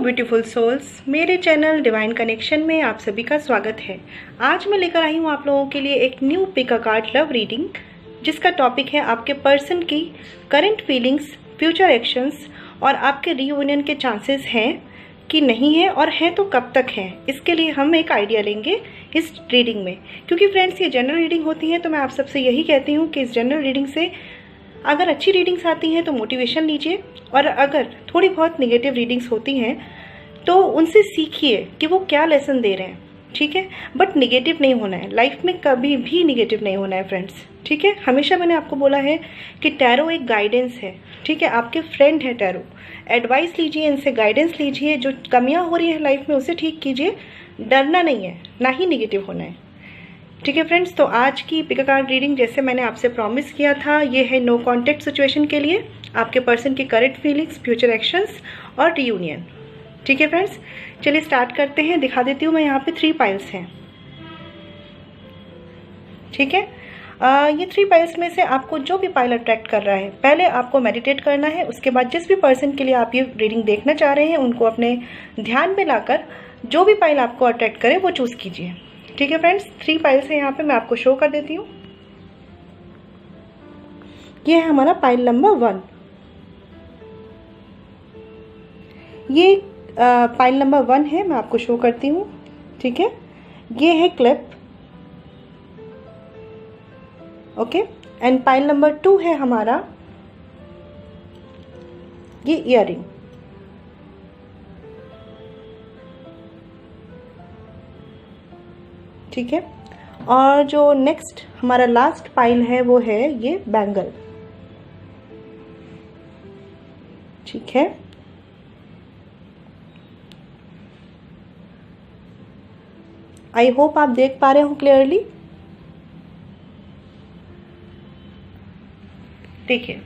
Beautiful souls, मेरे channel divine connection में आप सभी का स्वागत है। आज मैं लेकर आई हूँ आप लोगों के लिए एक new pick a card love reading, जिसका टॉपिक है आपके पर्सन की करंट फीलिंग्स, फ्यूचर एक्शंस और आपके रीयूनियन के चांसेस हैं कि नहीं है, और हैं तो कब तक है। इसके लिए हम एक आइडिया लेंगे इस रीडिंग में। क्योंकि फ्रेंड्स, ये जनरल रीडिंग होती है, तो मैं आप सबसे यही कहती हूँ कि इस जनरल रीडिंग से अगर अच्छी रीडिंग्स आती हैं तो मोटिवेशन लीजिए, और अगर थोड़ी बहुत नेगेटिव रीडिंग्स होती हैं तो उनसे सीखिए कि वो क्या लेसन दे रहे हैं। ठीक है, बट नेगेटिव नहीं होना है, लाइफ में कभी भी नेगेटिव नहीं होना है फ्रेंड्स। ठीक है, हमेशा मैंने आपको बोला है कि टैरो एक गाइडेंस है। ठीक है, आपके फ्रेंड है टैरो। एडवाइस लीजिए, इनसे गाइडेंस लीजिए, जो कमियां हो रही है लाइफ में उसे ठीक कीजिए। डरना नहीं है, ना ही नेगेटिव होना है। ठीक है फ्रेंड्स, तो आज की पिक अ कार्ड रीडिंग जैसे मैंने आपसे प्रॉमिस किया था, ये है नो कॉन्टेक्ट सिचुएशन के लिए, आपके पर्सन की करंट फीलिंग्स, फ्यूचर एक्शंस और रियूनियन। ठीक है फ्रेंड्स, चलिए स्टार्ट करते हैं। दिखा देती हूँ मैं, यहाँ पे 3 पाइल्स हैं। ठीक है, ये 3 पाइल्स में से आपको जो भी पाइल अट्रैक्ट कर रहा है, पहले आपको मेडिटेट करना है। उसके बाद जिस भी पर्सन के लिए आप ये रीडिंग देखना चाह रहे हैं, उनको अपने ध्यान में लाकर जो भी पाइल आपको अट्रैक्ट करे वो चूज कीजिए। ठीक है फ्रेंड्स, 3 पाइल्स है यहाँ पे, मैं आपको शो कर देती हूँ। ये है हमारा पाइल नंबर 1। ये पाइल नंबर 1 है, मैं आपको शो करती हूँ। ठीक है, ये है clip. Okay, and pile number 2 है हमारा ये इयररिंग। ठीक है, और जो नेक्स्ट हमारा लास्ट पाइल है वो है ये बैंगल। ठीक है, आई होप आप देख पा रहे हो क्लियरली। देखिए,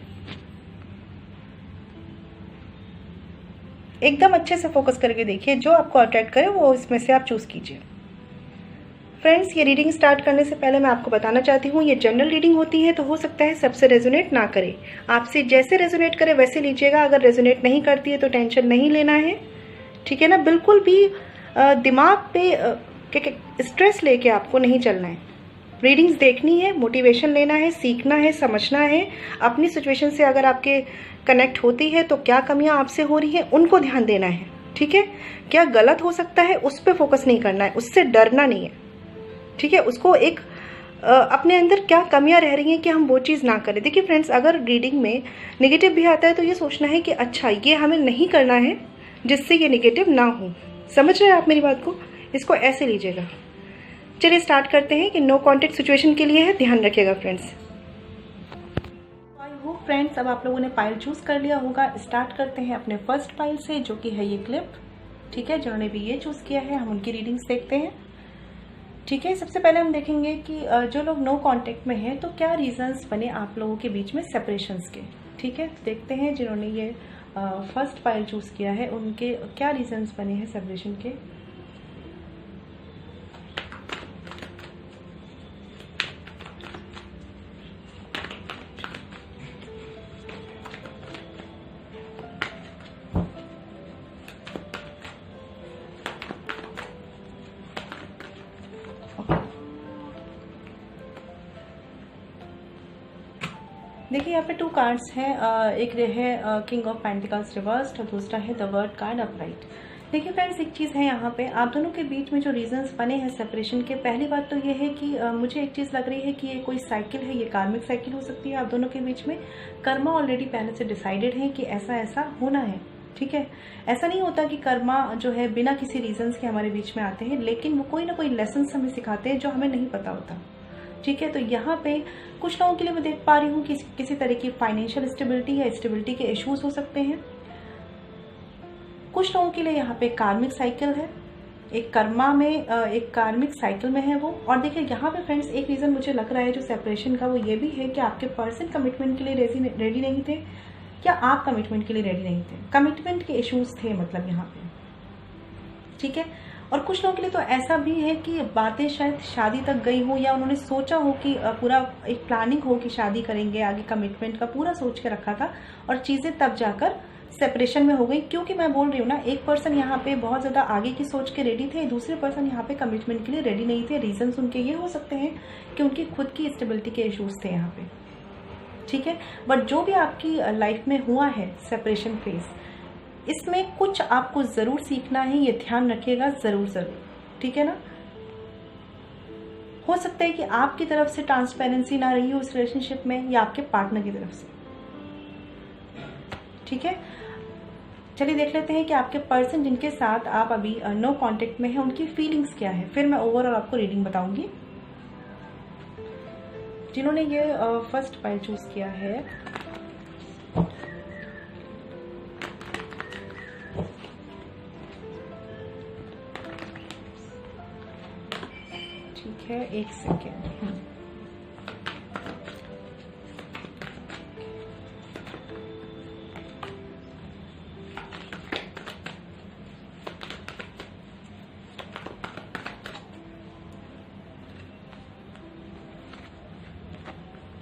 एकदम अच्छे से फोकस करके देखिए, जो आपको अट्रैक्ट करे वो इसमें से आप चूज कीजिए। फ्रेंड्स, ये रीडिंग स्टार्ट करने से पहले मैं आपको बताना चाहती हूँ, ये जनरल रीडिंग होती है, तो हो सकता है सबसे रेजोनेट ना करे। आपसे जैसे रेजोनेट करे वैसे लीजिएगा। अगर रेजोनेट नहीं करती है तो टेंशन नहीं लेना है। ठीक है ना, बिल्कुल भी दिमाग पे स्ट्रेस लेके आपको नहीं चलना है। रीडिंग्स देखनी है, मोटिवेशन लेना है, सीखना है, समझना है। अपनी सिचुएशन से अगर आपके कनेक्ट होती है तो क्या कमियां आपसे हो रही है उनको ध्यान देना है। ठीक है, क्या गलत हो सकता है उस पर फोकस नहीं करना है, उससे डरना नहीं है। ठीक है, उसको एक अपने अंदर क्या कमियां रह रही हैं कि हम वो चीज़ ना करें। देखिए फ्रेंड्स, अगर रीडिंग में नेगेटिव भी आता है तो ये सोचना है कि अच्छा ये हमें नहीं करना है जिससे ये नेगेटिव ना हो। समझ रहे हैं आप मेरी बात को? इसको ऐसे लीजिएगा। चलिए स्टार्ट करते हैं कि नो कॉन्टेक्ट सिचुएशन के लिए है, ध्यान रखिएगा फ्रेंड्स। आई होप फ्रेंड्स अब आप लोगों ने पाइल चूज कर लिया होगा। स्टार्ट करते हैं अपने फर्स्ट पाइल से, जो कि है ये क्लिप। ठीक है, जिन्होंने भी ये चूज किया है, हम उनकी रीडिंग्स देखते हैं। ठीक है, सबसे पहले हम देखेंगे कि जो लोग नो कांटेक्ट में हैं तो क्या रीजंस बने आप लोगों के बीच में सेपरेशंस के। ठीक है, देखते हैं जिन्होंने ये फर्स्ट पाइल चूज किया है उनके क्या रीजंस बने हैं सेपरेशन के। देखिए, यहाँ पे 2 कार्ड्स हैं। एक है किंग ऑफ पेंटिकल्स रिवर्स्ड और दूसरा है द वर्ड कार्ड अपराइट। देखिए फ्रेंड्स, एक चीज़ है यहाँ पे, आप दोनों के बीच में जो रीजंस बने हैं सेपरेशन के, पहली बात तो ये है कि मुझे एक चीज़ लग रही है कि ये कोई साइकिल है, ये कार्मिक साइकिल हो सकती है आप दोनों के बीच में। कर्मा ऑलरेडी पहले से डिसाइडेड है कि ऐसा ऐसा होना है। ठीक है, ऐसा नहीं होता कि कर्मा जो है बिना किसी रीजंस के हमारे बीच में आते हैं, लेकिन वो कोई ना कोई लेसन हमें सिखाते हैं जो हमें नहीं पता होता। ठीक है, तो यहाँ पे कुछ लोगों के लिए मैं देख पा रही हूँ कि किसी तरह की फाइनेंशियल स्टेबिलिटी या स्टेबिलिटी के इश्यूज हो सकते हैं। कुछ लोगों के लिए यहाँ पे कार्मिक साइकिल है, एक कर्मा में एक कार्मिक साइकिल में है वो। और देखिए यहाँ पे फ्रेंड्स, एक रीजन मुझे लग रहा है जो सेपरेशन का, वो ये भी है कि आपके पर्सन कमिटमेंट के लिए रेडी नहीं थे, या आप कमिटमेंट के लिए रेडी नहीं थे। कमिटमेंट के इश्यूज थे मतलब यहाँ पे। ठीक है, और कुछ लोगों के लिए तो ऐसा भी है कि बातें शायद शादी तक गई हो, या उन्होंने सोचा हो कि पूरा एक प्लानिंग हो कि शादी करेंगे, आगे कमिटमेंट का पूरा सोच के रखा था, और चीज़ें तब जाकर सेपरेशन में हो गई, क्योंकि मैं बोल रही हूँ ना, एक पर्सन यहाँ पे बहुत ज़्यादा आगे की सोच के रेडी थे, दूसरे पर्सन यहाँ पे कमिटमेंट के लिए रेडी नहीं थे। रीजंस उनके ये हो सकते हैं कि उनकी खुद की स्टेबिलिटी के इश्यूज थे यहाँ पे, ठीक है। बट जो भी आपकी लाइफ में हुआ है सेपरेशन फेज, इसमें कुछ आपको ज़रूर सीखना है, ये ध्यान रखिएगा ज़रूर, ठीक है ना। हो सकता है कि आपकी तरफ से ट्रांसपेरेंसी ना रही हो उस रिलेशनशिप में, या आपके पार्टनर की तरफ से, ठीक है। चलिए देख लेते हैं कि आपके पर्सन जिनके साथ आप अभी नो कांटेक्ट में हैं, उनकी फीलिंग्स क्या है, फिर मैं ओवरऑल आपको रीडिंग बताऊंगी। जिन्होंने ये फर्स्ट पाइल चूज किया है, ठीक है, एक सेकेंड।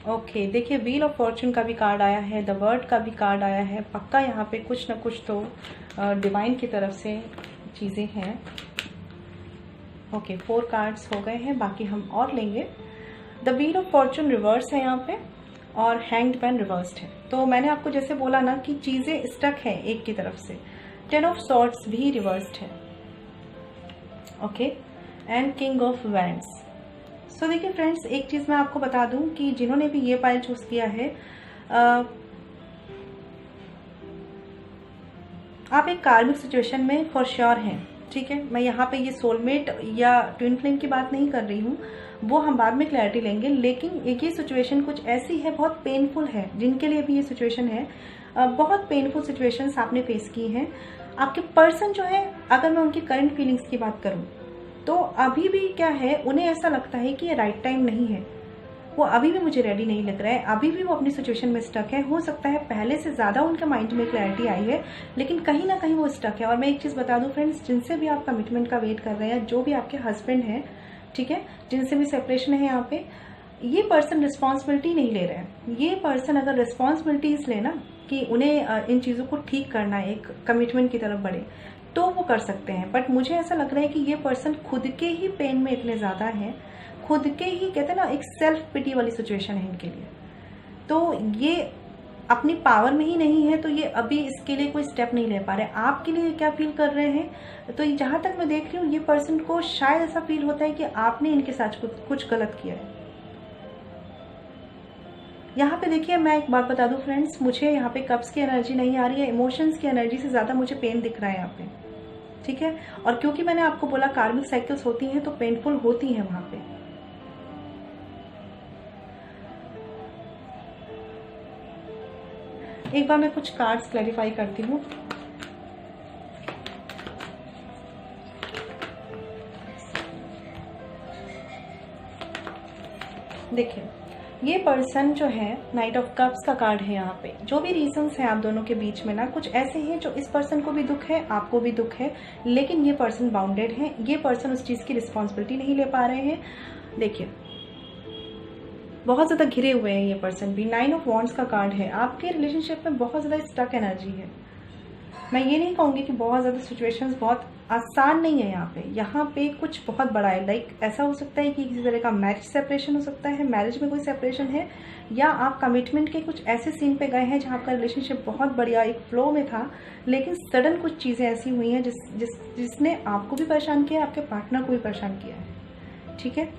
ओके, देखिए व्हील ऑफ फॉर्चून का भी कार्ड आया है, द वर्ड का भी कार्ड आया है। पक्का यहाँ पे कुछ ना कुछ तो डिवाइन की तरफ से चीज़ें हैं। ओके, 4 कार्ड्स हो गए हैं, बाकी हम और लेंगे। The wheel of Fortune reverse है यहाँ पे, और हैंग्ड मैन रिवर्स्ड है। तो मैंने आपको जैसे बोला ना कि चीज़ें स्टक हैं एक की तरफ से। 10 ऑफ सॉर्ड्स भी रिवर्स्ड है, okay, and king of wands. So देखिए फ्रेंड्स, एक चीज़ मैं आपको बता दूं कि जिन्होंने भी ये पाइल चूज किया है, आप एक कार्मिक सिचुएशन में फॉर श्योर हैं, ठीक है। मैं यहाँ पे ये सोलमेट या ट्विन फ्लेम की बात नहीं कर रही हूँ, वो हम बाद में क्लैरिटी लेंगे। लेकिन ये सिचुएशन कुछ ऐसी है, बहुत पेनफुल है, जिनके लिए भी ये सिचुएशन है, बहुत पेनफुल सिचुएशंस आपने फेस की हैं। आपके पर्सन जो है, अगर मैं उनकी करंट फीलिंग्स की बात करूँ तो अभी भी क्या है, उन्हें ऐसा लगता है कि ये राइट टाइम नहीं है, वो अभी भी मुझे रेडी नहीं लग रहा है, अभी भी वो अपनी सिचुएशन में स्टक है। हो सकता है पहले से ज़्यादा उनके माइंड में क्लैरिटी आई है, लेकिन कहीं ना कहीं वो स्टक है। और मैं एक चीज़ बता दूं फ्रेंड्स, जिनसे भी आप कमिटमेंट का वेट कर रहे हैं, जो भी आपके हस्बैंड हैं, ठीक है, जिनसे भी सेपरेशन है यहाँ पे, ये पर्सन रिस्पॉन्सिबिलिटी नहीं ले रहे हैं। ये पर्सन अगर रिस्पॉन्सिबिलिटीज लेना कि उन्हें इन चीज़ों को ठीक करना है, एक कमिटमेंट की तरफ बढ़े, तो वो कर सकते हैं। बट मुझे ऐसा लग रहा है कि ये पर्सन खुद के ही पेन में इतने ज़्यादा हैं, खुद के ही कहते हैं ना, एक सेल्फ पिटी वाली सिचुएशन है इनके लिए। तो ये अपनी पावर में ही नहीं है, तो ये अभी इसके लिए कोई स्टेप नहीं ले पा रहे। आपके लिए क्या फील कर रहे हैं, तो जहाँ तक मैं देख रही हूँ, ये पर्सन को शायद ऐसा फील होता है कि आपने इनके साथ कुछ गलत किया है। यहाँ पे देखिए, मैं एक बात बता दूं फ्रेंड्स, मुझे यहाँ पे कप्स की एनर्जी नहीं आ रही है, इमोशंस की एनर्जी से ज़्यादा मुझे पेन दिख रहा है यहाँ पे, ठीक है। और क्योंकि मैंने आपको बोला कार्मिक साइकिल्स होती हैं, तो पेनफुल होती हैं वहाँ पे। एक बार मैं कुछ कार्ड्स क्लैरिफाई करती हूँ। देखिए, ये पर्सन जो है, नाइट ऑफ कप्स का कार्ड है यहाँ पे। जो भी रीजंस हैं आप दोनों के बीच में ना, कुछ ऐसे हैं जो इस पर्सन को भी दुख है, आपको भी दुख है, लेकिन ये पर्सन बाउंडेड है, ये पर्सन उस चीज़ की रिस्पॉन्सिबिलिटी नहीं ले पा रहे हैं। देखिए, बहुत ज़्यादा घिरे हुए हैं ये पर्सन भी। 9 ऑफ वॉन्ड्स का कार्ड है। आपके रिलेशनशिप में बहुत ज़्यादा स्टक एनर्जी है। मैं ये नहीं कहूँगी कि बहुत ज़्यादा सिचुएशंस बहुत आसान नहीं है यहाँ पे कुछ बहुत बड़ा है। लाइक ऐसा हो सकता है कि किसी तरह का मैरिज सेपरेशन हो सकता है, मैरिज में कोई सेपरेशन है, या आप कमिटमेंट के कुछ ऐसे सीन पे गए हैं जहाँ आपका रिलेशनशिप बहुत बढ़िया एक फ्लो में था, लेकिन सडन कुछ चीज़ें ऐसी हुई हैं जिसने आपको भी परेशान किया, आपके पार्टनर को भी परेशान किया है, ठीक है।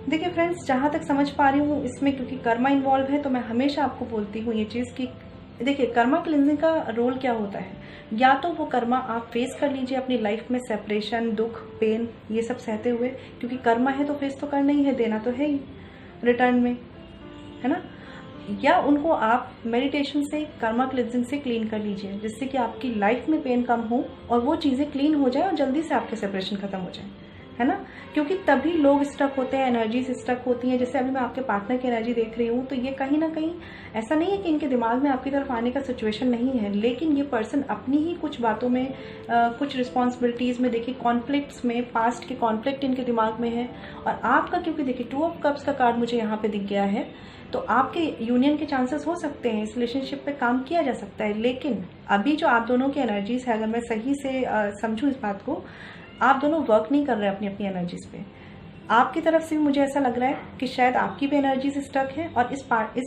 देखिए फ्रेंड्स, जहाँ तक समझ पा रही हूँ इसमें, क्योंकि कर्मा इन्वॉल्व है, तो मैं हमेशा आपको बोलती हूँ ये चीज़ कि देखिए, कर्मा क्लिंजिंग का रोल क्या होता है, या तो वो कर्मा आप फेस कर लीजिए अपनी लाइफ में, सेपरेशन, दुख, पेन, ये सब सहते हुए, क्योंकि कर्मा है तो फेस तो करना ही है, देना तो है ही रिटर्न में, है ना। या उनको आप मेडिटेशन से, कर्मा क्लिंजिंग से क्लीन कर लीजिए, जिससे कि आपकी लाइफ में पेन कम हो और वो चीज़ें क्लीन हो जाए और जल्दी से आपके सेपरेशन खत्म हो जाए, है ना, क्योंकि तभी लोग स्टक होते हैं, एनर्जीज स्टक होती हैं। जैसे अभी मैं आपके पार्टनर की एनर्जी देख रही हूँ, तो ये कहीं ना कहीं ऐसा नहीं है कि इनके दिमाग में आपकी तरफ आने का सिचुएशन नहीं है, लेकिन ये पर्सन अपनी ही कुछ बातों में, कुछ रिस्पॉन्सिबिलिटीज में, देखिए कॉन्फ्लिक्ट्स में, पास्ट के कॉन्फ्लिक्ट इनके दिमाग में है। और आपका, क्योंकि देखिए 2 ऑफ कप्स का कार्ड मुझे यहाँ पे दिख गया है, तो आपके यूनियन के चांसेस हो सकते हैं, इस रिलेशनशिप पे काम किया जा सकता है। लेकिन अभी जो आप दोनों की एनर्जीज है, अगर मैं सही से समझूं इस बात को, आप दोनों वर्क नहीं कर रहे अपनी अपनी एनर्जीज पे। आपकी तरफ से भी मुझे ऐसा लग रहा है कि शायद आपकी भी एनर्जीज स्टक है और इस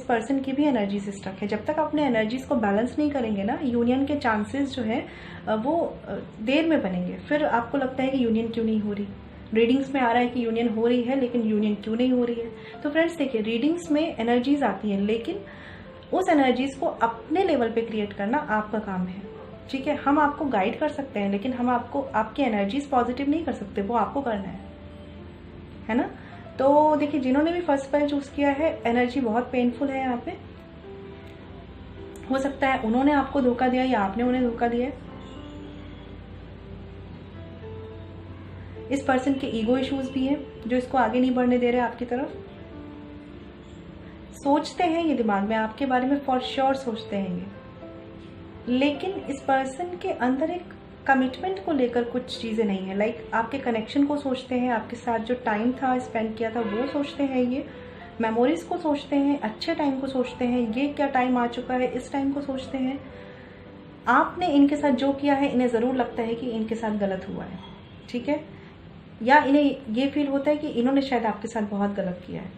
पर्सन की भी एनर्जीज स्टक है। जब तक अपने एनर्जीज को बैलेंस नहीं करेंगे ना, यूनियन के चांसेस जो है वो देर में बनेंगे। फिर आपको लगता है कि यूनियन क्यों नहीं हो रही। रीडिंग्स में आ रहा है कि यूनियन हो रही है, लेकिन यूनियन क्यों नहीं हो रही है। तो फ्रेंड्स देखिए, रीडिंग्स में एनर्जीज आती हैं, लेकिन उस एनर्जीज को अपने लेवल पे क्रिएट करना आपका काम है। ठीक है, हम आपको गाइड कर सकते हैं, लेकिन हम आपको आपकी एनर्जीज पॉजिटिव नहीं कर सकते, वो आपको करना है ना। तो देखिए, जिन्होंने भी फर्स्ट स्पेल चूज किया है, एनर्जी बहुत पेनफुल है यहाँ पे। हो सकता है उन्होंने आपको धोखा दिया या आपने उन्हें धोखा दिया। इस पर्सन के ईगो इश्यूज भी हैं जो इसको आगे नहीं बढ़ने दे रहे आपकी तरफ। सोचते हैं ये दिमाग में आपके बारे में, फॉर श्योर सोचते हैं ये, लेकिन इस पर्सन के अंदर एक कमिटमेंट को लेकर कुछ चीजें नहीं है। लाइक आपके कनेक्शन को सोचते हैं, आपके साथ जो टाइम था स्पेंड किया था वो सोचते हैं, ये मेमोरीज को सोचते हैं, अच्छे टाइम को सोचते हैं, ये क्या टाइम आ चुका है इस टाइम को सोचते हैं। आपने इनके साथ जो किया है, इन्हें जरूर लगता है कि इनके साथ गलत हुआ है, ठीक है, या इन्हें ये फील होता है कि इन्होंने शायद आपके साथ बहुत गलत किया है।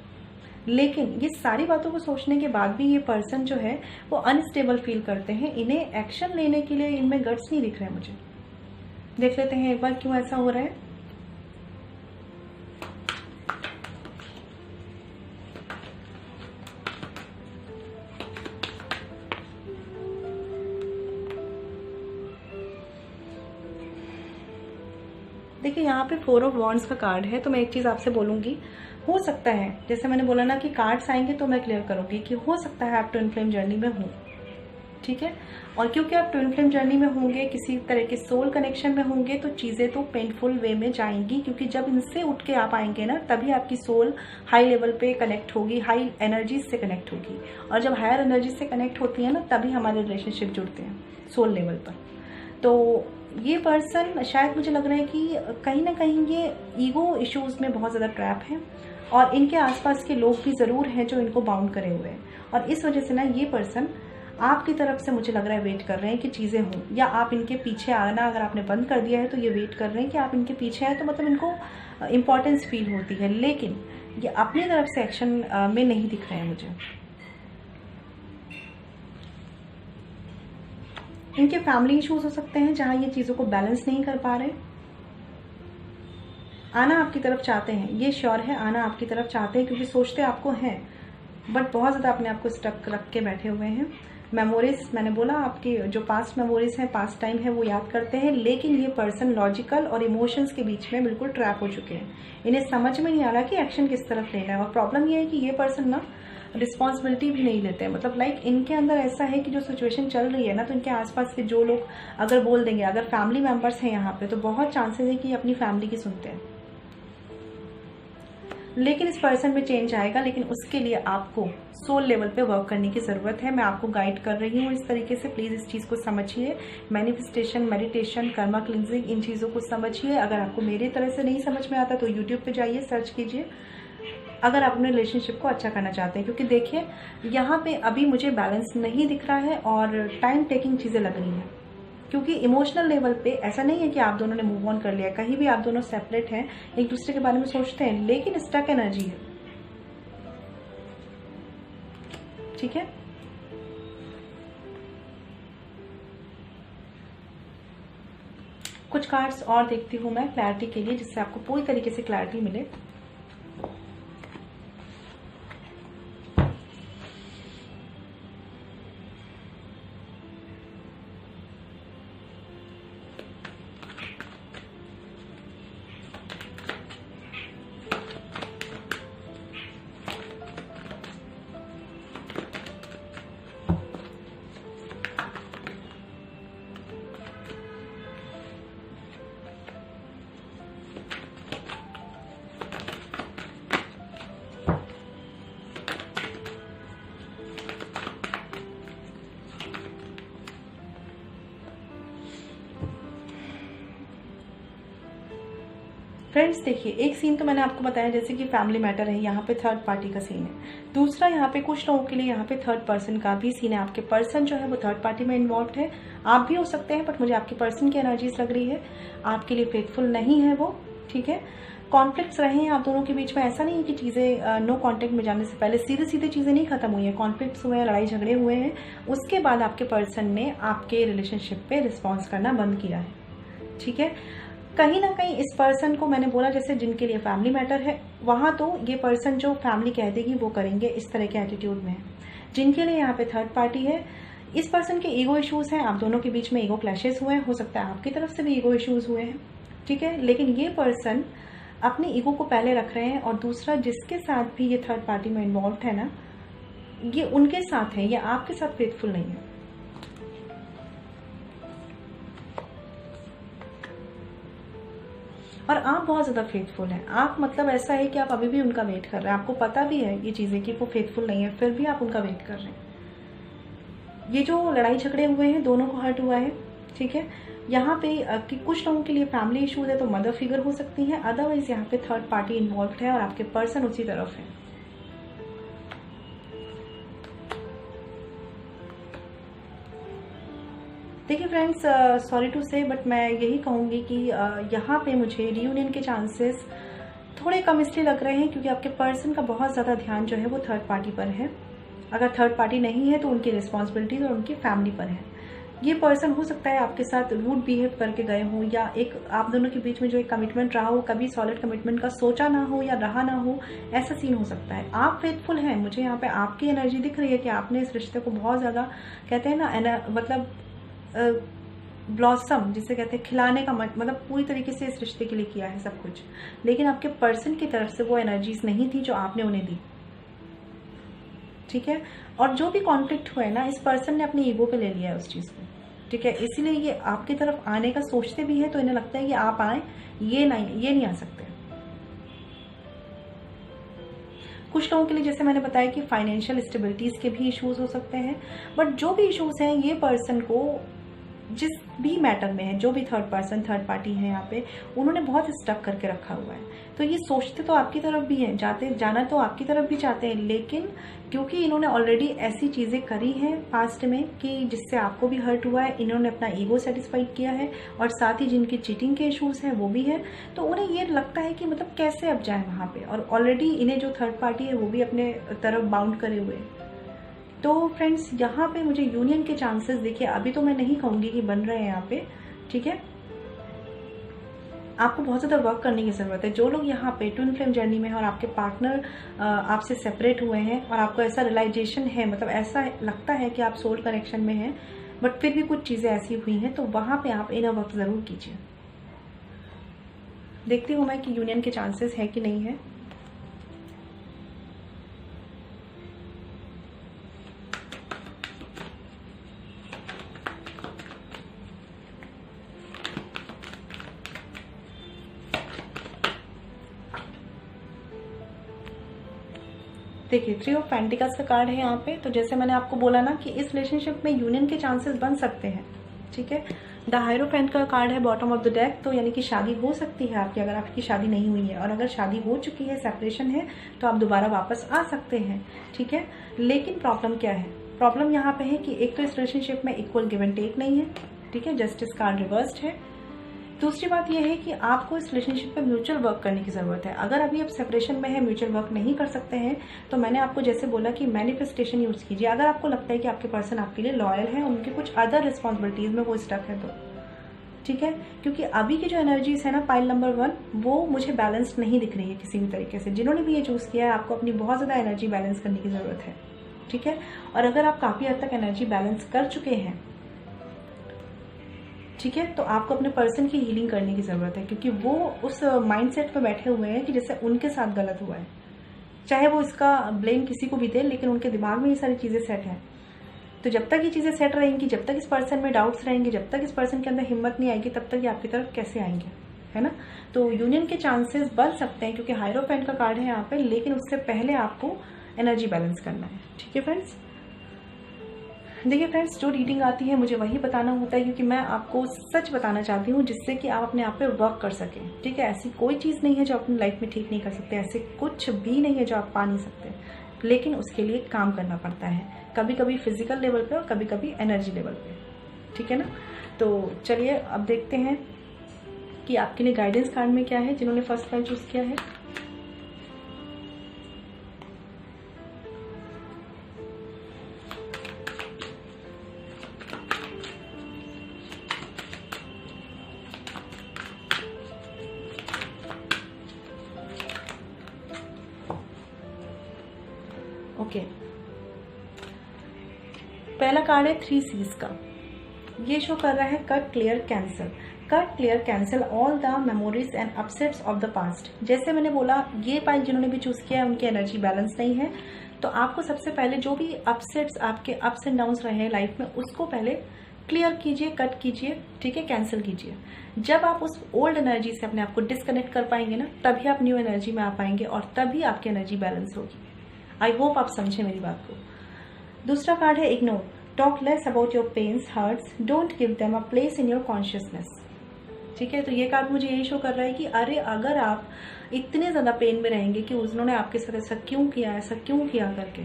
लेकिन ये सारी बातों को सोचने के बाद भी ये पर्सन जो है वो अनस्टेबल फील करते हैं। इन्हें एक्शन लेने के लिए इनमें गट्स नहीं दिख रहे हैं मुझे। देख लेते हैं एक बार क्यों ऐसा हो रहा है। देखिए, यहाँ पे 4 ऑफ वॉन्ड्स का कार्ड है। तो मैं एक चीज आपसे बोलूंगी, हो सकता है, जैसे मैंने बोला ना कि कार्ड्स आएंगे तो मैं क्लियर करूंगी कि हो सकता है आप ट्विन फ्लेम जर्नी में हो, ठीक है। और क्योंकि आप ट्विन फ्लेम जर्नी में होंगे, किसी तरह के सोल कनेक्शन में होंगे, तो चीजें तो पेनफुल वे में जाएंगी, क्योंकि जब इनसे उठ के आप आएंगे ना, तभी आपकी सोल हाई लेवल पे कनेक्ट होगी, हाई एनर्जीज से कनेक्ट होगी। और जब हायर एनर्जीज से कनेक्ट होती है ना, तभी हमारे रिलेशनशिप जुड़ते हैं सोल लेवल पर। तो ये पर्सन, शायद मुझे लग रहा है कि कहीं ना कहीं ये ईगो इश्यूज में बहुत ज्यादा ट्रैप है, और इनके आसपास के लोग भी जरूर हैं जो इनको बाउंड करे हुए हैं। और इस वजह से ना ये पर्सन आपकी तरफ से, मुझे लग रहा है, वेट कर रहे हैं कि चीजें हों, या आप इनके पीछे आना अगर आपने बंद कर दिया है तो ये वेट कर रहे हैं कि आप इनके पीछे आए, तो मतलब इनको इम्पोर्टेंस फील होती है। लेकिन ये अपनी तरफ से एक्शन में नहीं दिख रहे हैं मुझे। इनके फैमिली इश्यूज हो सकते हैं जहां ये चीजों को बैलेंस नहीं कर पा रहे। आना आपकी तरफ चाहते हैं, ये श्योर है, आना आपकी तरफ चाहते हैं, क्योंकि सोचते आपको हैं, बट बहुत ज्यादा अपने आप को स्टक रख के बैठे हुए हैं। मेमोरीज, मैंने बोला, आपकी जो पास्ट मेमोरीज हैं, पास्ट टाइम है, वो याद करते हैं। लेकिन ये पर्सन लॉजिकल और इमोशंस के बीच में बिल्कुल ट्रैप हो चुके हैं। इन्हें समझ में नहीं आ रहा कि एक्शन किस तरफ लेना है। और प्रॉब्लम ये है कि ये पर्सन ना रिस्पॉन्सिबिलिटी भी नहीं लेते हैं। मतलब लाइक इनके अंदर ऐसा है कि जो सिचुएशन चल रही है ना, तो इनके आसपास के जो लोग अगर बोल देंगे, अगर फैमिली मेंबर्स हैं यहाँ पे, तो बहुत चांसेस है कि अपनी फैमिली की सुनते हैं। लेकिन इस पर्सन में चेंज आएगा, लेकिन उसके लिए आपको सोल लेवल पे वर्क करने की जरूरत है। मैं आपको गाइड कर रही हूँ इस तरीके से, प्लीज इस चीज को समझिए। मैनिफेस्टेशन, मेडिटेशन, कर्मा क्लिंजिंग, इन चीजों को समझिए। अगर आपको मेरी तरह से नहीं समझ में आता तो यूट्यूब पे जाइए, सर्च कीजिए, अगर आप अपने रिलेशनशिप को अच्छा करना चाहते हैं। क्योंकि देखिए, यहाँ पे अभी मुझे बैलेंस नहीं दिख रहा है और टाइम टेकिंग चीजें लग रही हैं। क्योंकि इमोशनल लेवल पे ऐसा नहीं है कि आप दोनों ने मूव ऑन कर लिया, कहीं भी आप दोनों सेपरेट हैं, एक दूसरे के बारे में सोचते हैं, लेकिन स्टक एनर्जी है, ठीक है। कुछ कार्ड्स और देखती हूं मैं क्लैरिटी के लिए, जिससे आपको पूरी तरीके से क्लैरिटी मिले। फ्रेंड्स देखिए, एक सीन तो मैंने आपको बताया जैसे कि फैमिली मैटर है, यहाँ पे थर्ड पार्टी का सीन है। दूसरा यहाँ पे कुछ लोगों के लिए यहाँ पे थर्ड पर्सन का भी सीन है। आपके पर्सन जो है वो थर्ड पार्टी में इन्वॉल्व है। आप भी हो सकते हैं, बट मुझे आपके पर्सन की एनर्जीज लग रही है, आपके लिए फेथफुल नहीं है वो, ठीक है। कॉन्फ्लिक्ट्स रहे हैं आप दोनों के बीच में। ऐसा नहीं है कि चीज़ें नो कॉन्टेक्ट में जाने से पहले सीधे सीधे चीज़ें नहीं खत्म हुई है, कॉन्फ्लिक्ट्स हुए हैं, लड़ाई झगड़े हुए हैं। उसके बाद आपके पर्सन ने आपके रिलेशनशिप पे रिस्पॉन्स करना बंद किया है, ठीक है। कहीं ना कहीं इस पर्सन को, मैंने बोला जैसे जिनके लिए फैमिली मैटर है, वहाँ तो ये पर्सन जो फैमिली कह देगी वो करेंगे, इस तरह के एटीट्यूड में है। जिनके लिए यहाँ पे थर्ड पार्टी है, इस पर्सन के ईगो इश्यूज हैं, आप दोनों के बीच में ईगो क्लैशेस हुए हैं, हो सकता है आपकी तरफ से भी ईगो इश्यूज हुए हैं, ठीक है। लेकिन ये पर्सन अपने ईगो को पहले रख रहे हैं, और दूसरा जिसके साथ भी ये थर्ड पार्टी में इन्वॉल्व है ना, ये उनके साथ है, ये आपके साथ फेथफुल नहीं है। और आप बहुत ज्यादा फेथफुल हैं। आप मतलब ऐसा है कि आप अभी भी उनका वेट कर रहे हैं, आपको पता भी है ये चीजें कि वो फेथफुल नहीं है, फिर भी आप उनका वेट कर रहे हैं। ये जो लड़ाई झगड़े हुए हैं, दोनों को हर्ट हुआ है, ठीक है। यहाँ पे कि कुछ लोगों के लिए फैमिली इश्यूज है तो मदर फिगर हो सकती है, अदरवाइज यहाँ पे थर्ड पार्टी इन्वॉल्व है और आपके पर्सन उसी तरफ है। देखिए फ्रेंड्स, सॉरी टू से, बट मैं यही कहूँगी कि यहाँ पे मुझे रियूनियन के चांसेस थोड़े कम इसलिए लग रहे हैं क्योंकि आपके पर्सन का बहुत ज़्यादा ध्यान जो है वो थर्ड पार्टी पर है। अगर थर्ड पार्टी नहीं है तो उनकी रिस्पॉन्सिबिलिटीज और उनकी फैमिली पर है। ये पर्सन हो सकता है आपके साथ रूड बिहेव करके गए हों, या एक आप दोनों के बीच में जो एक कमिटमेंट रहा हो, कभी सॉलिड कमिटमेंट का सोचा ना हो या रहा ना हो, ऐसा सीन हो सकता है। आप फेथफुल हैं, मुझे यहाँ पे आपकी एनर्जी दिख रही है कि आपने इस रिश्ते को बहुत ज़्यादा, कहते हैं ना, मतलब ब्लॉसम जिसे कहते हैं, खिलाने का मतलब पूरी तरीके से इस रिश्ते के लिए किया है सब कुछ। लेकिन आपके पर्सन की तरफ से वो एनर्जीज नहीं थी जो आपने उन्हें दी, ठीक है। और जो भी कॉन्फ्लिक्ट हुआ है ना, इस पर्सन ने अपनी ईगो पे ले लिया है उस चीज को, ठीक है। इसीलिए ये आपकी तरफ आने का सोचते भी है तो इन्हें लगता है कि आप आए, ये नहीं आ सकते। कुछ लोगों के लिए जैसे मैंने बताया कि फाइनेंशियल स्टेबिलिटीज के भी इश्यूज हो सकते हैं, बट जो भी इश्यूज हैं, ये पर्सन को जिस भी मैटर में है, जो भी थर्ड पर्सन थर्ड पार्टी है यहाँ पे, उन्होंने बहुत स्टक करके रखा हुआ है। तो ये सोचते तो आपकी तरफ भी हैं, जाना तो आपकी तरफ भी चाहते हैं, लेकिन क्योंकि इन्होंने ऑलरेडी ऐसी चीजें करी हैं पास्ट में कि जिससे आपको भी हर्ट हुआ है, इन्होंने अपना ईगो सेटिस्फाइड किया है, और साथ ही जिनकी चीटिंग के इश्यूज हैं वो भी है, तो उन्हें ये लगता है कि मतलब कैसे अब जाए वहां पे, और ऑलरेडी इन्हें जो थर्ड पार्टी है वो भी अपने तरफ बाउंड करे हुए हैं। तो फ्रेंड्स, यहाँ पे मुझे यूनियन के चांसेस देखिए, अभी तो मैं नहीं कहूंगी कि बन रहे हैं यहाँ पे, ठीक है। आपको बहुत ज़्यादा वर्क करने की ज़रूरत है। जो लोग यहाँ पे ट्विन फ्लेम जर्नी में हैं और आपके पार्टनर आपसे सेपरेट हुए हैं और आपको ऐसा रियलाइजेशन है, मतलब ऐसा लगता है कि आप सोल कनेक्शन में हैं, बट फिर भी कुछ चीज़ें ऐसी हुई हैं, तो वहाँ पे आप इनर वर्क ज़रूर कीजिए। देखती हूँ मैं कि यूनियन के चांसेस है कि नहीं है। देखिए, 3 ऑफ पेंटिकल्स का कार्ड है यहाँ पे। तो जैसे मैंने आपको बोला ना कि इस रिलेशनशिप में यूनियन के चांसेस बन सकते हैं, ठीक है। द हायरोफेंट का कार्ड है बॉटम ऑफ द डेक, तो यानी कि शादी हो सकती है आपकी, अगर आपकी शादी नहीं हुई है, और अगर शादी हो चुकी है, सेपरेशन है, तो आप दोबारा वापस आ सकते हैं, ठीक है। लेकिन प्रॉब्लम क्या है? प्रॉब्लम यहाँ पे है कि एक तो इस रिलेशनशिप में इक्वल गिव एंड टेक नहीं है, ठीक है, जस्टिस कार्ड रिवर्स्ड है। दूसरी बात यह है कि आपको इस रिलेशनशिप पे म्यूचुअल वर्क करने की जरूरत है। अगर अभी आप सेपरेशन में है, म्यूचुअल वर्क नहीं कर सकते हैं, तो मैंने आपको जैसे बोला कि मैनिफेस्टेशन यूज कीजिए। अगर आपको लगता है कि आपके पर्सन आपके लिए लॉयल है, उनके कुछ अदर रिस्पॉन्सिबिलिटीज में वो स्टक है, तो ठीक है। क्योंकि अभी की जो एनर्जीज है ना, पाइल नंबर 1, वो मुझे बैलेंस्ड नहीं दिख रही है किसी भी तरीके से। जिन्होंने भी ये चूज किया है, आपको अपनी बहुत ज्यादा एनर्जी बैलेंस करने की जरूरत है, ठीक है। और अगर आप काफी हद तक एनर्जी बैलेंस कर चुके हैं, ठीक है, तो आपको अपने पर्सन की हीलिंग करने की जरूरत है, क्योंकि वो उस माइंडसेट पे बैठे हुए हैं कि जैसे उनके साथ गलत हुआ है। चाहे वो इसका ब्लेम किसी को भी दे, लेकिन उनके दिमाग में ये सारी चीजें सेट हैं। तो जब तक ये चीजें सेट रहेंगी, जब तक इस पर्सन में डाउट्स रहेंगे, जब तक इस पर्सन के अंदर हिम्मत नहीं आएगी, तब तक ये आपकी तरफ कैसे आएंगे, है ना। तो यूनियन के चांसेस बन सकते हैं क्योंकि हायरोफेंट का कार्ड है यहाँ पे, लेकिन उससे पहले आपको एनर्जी बैलेंस करना है, ठीक है फ्रेंड्स। देखिए फ्रेंड्स, जो रीडिंग आती है मुझे वही बताना होता है, क्योंकि मैं आपको सच बताना चाहती हूँ जिससे कि आप अपने आप पे वर्क कर सकें। ठीक है, ऐसी कोई चीज़ नहीं है जो अपनी लाइफ में ठीक नहीं कर सकते, ऐसे कुछ भी नहीं है जो आप पा नहीं सकते, लेकिन उसके लिए काम करना पड़ता है, कभी कभी फिजिकल लेवल पे और कभी कभी एनर्जी लेवल पे। ठीक है ना। तो चलिए अब देखते हैं कि आपके लिए गाइडेंस कार्ड में क्या है, जिन्होंने फर्स्ट फाइल चूज किया है। ओके, पहला कार्ड है 3 C's का। ये शो कर रहा है cut, clear, cancel. Cut, clear, cancel all the memories and upsets of the past. जैसे मैंने बोला, ये पाइल जिन्होंने भी चूज किया है उनकी एनर्जी बैलेंस नहीं है, तो आपको सबसे पहले जो भी अपसेट्स, आपके अप्स एंड डाउन्स रहे हैं लाइफ में, उसको पहले क्लियर कीजिए, कट कीजिए। ठीक है, कैंसिल कीजिए। जब आप उस ओल्ड एनर्जी से अपने आप को डिस्कनेक्ट कर पाएंगे ना, तभी आप न्यू एनर्जी में आ पाएंगे और तभी आपकी एनर्जी बैलेंस होगी। आई होप आप समझे मेरी बात को। दूसरा कार्ड है ignore. Talk less about your pains, hurts, don't give them a place in your consciousness. ठीक है, तो ये कार्ड मुझे यही शो कर रहा है कि अरे अगर आप इतने ज्यादा पेन में रहेंगे कि उन्होंने आपके साथ ऐसा क्यों किया, ऐसा क्यों किया करके,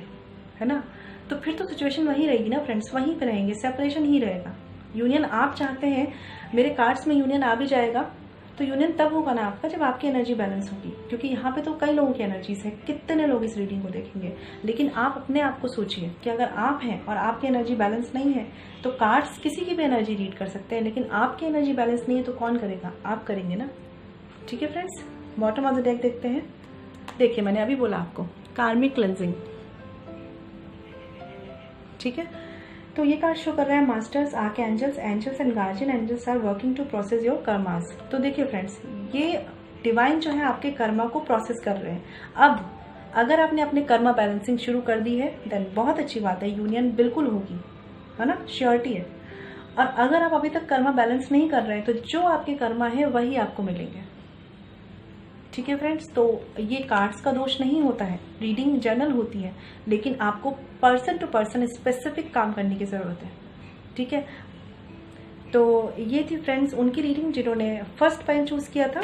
है ना, तो फिर तो सिचुएशन वही रहेगी ना फ्रेंड्स, वहीं पे रहेंगे, सेपरेशन ही रहेगा। यूनियन आप चाहते हैं, मेरे कार्ड्स में यूनियन आ भी जाएगा, तो यूनियन तब होगा ना आपका जब आपकी एनर्जी बैलेंस होगी, क्योंकि यहाँ पे तो कई लोगों की एनर्जीज है, कितने लोग इस रीडिंग को देखेंगे। लेकिन आप अपने आप को सोचिए कि अगर आप हैं और आपकी एनर्जी बैलेंस नहीं है, तो कार्ड्स किसी की भी एनर्जी रीड कर सकते हैं, लेकिन आपकी एनर्जी बैलेंस नहीं है तो कौन करेगा, आप करेंगे ना। ठीक है friends, bottom of the deck देखते हैं। देखिए, मैंने अभी बोला आपको कार्मिक क्लेंजिंग। ठीक है, तो ये कार्ड शो कर रहा है masters, archangels, angels and guardian angels are working to process your karmas. तो देखिए फ्रेंड्स, ये डिवाइन जो है आपके कर्मा को प्रोसेस कर रहे हैं। अब अगर आपने अपने कर्मा बैलेंसिंग शुरू कर दी है, देन बहुत अच्छी बात है, यूनियन बिल्कुल होगी, है ना, श्योरिटी है। और अगर आप अभी तक कर्मा बैलेंस नहीं कर रहे हैं, तो जो आपके कर्मा है वही आपको मिलेंगे। ठीक है फ्रेंड्स, तो ये कार्ड्स का दोष नहीं होता है, रीडिंग जनरल होती है, लेकिन आपको पर्सन टू पर्सन स्पेसिफिक काम करने की जरूरत है। ठीक है, तो ये थी फ्रेंड्स उनकी रीडिंग जिन्होंने फर्स्ट फाइल चूज किया था।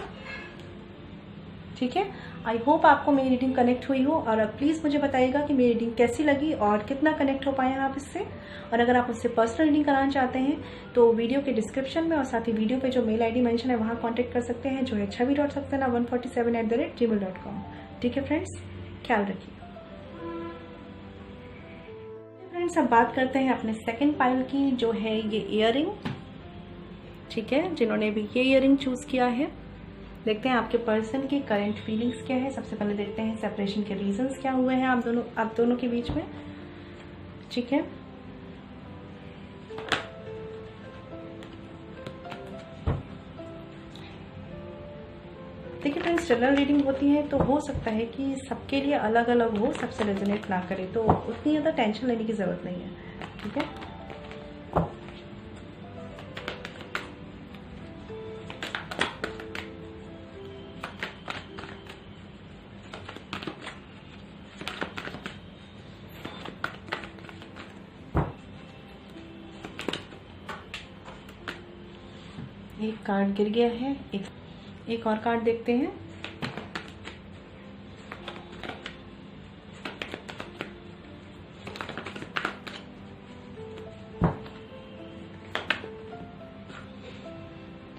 ठीक है, आई होप आपको मेरी रीडिंग कनेक्ट हुई हो, और प्लीज मुझे बताइएगा कि मेरी रीडिंग कैसी लगी और कितना कनेक्ट हो पाए आप इससे। और अगर आप मुझसे पर्सनल रीडिंग कराना चाहते हैं तो वीडियो के डिस्क्रिप्शन में और साथ ही वीडियो पे जो मेल आईडी मेंशन है वहां कांटेक्ट कर सकते हैं, जो है chavi.saxena147@gmail.com। ठीक है फ्रेंड्स, ख्याल रखिए। फ्रेंड्स, अब बात करते हैं अपने सेकेंड पाइल की, जो है ये इयररिंग। ठीक है, जिन्होंने भी ये इयररिंग चूज किया है, देखते हैं आपके पर्सन की करंट फीलिंग्स क्या है। सबसे पहले देखते हैं सेपरेशन के रीजंस क्या हुए हैं आप दोनों के बीच में। ठीक है, देखिए फ्रेंड्स, जनरल रीडिंग होती है तो हो सकता है कि सबके लिए अलग अलग हो, सबसे रेजोनेट ना करे, तो उतनी ज़्यादा टेंशन लेने की ज़रूरत नहीं है। ठीक है, एक कार्ड गिर गया है, एक और कार्ड देखते हैं।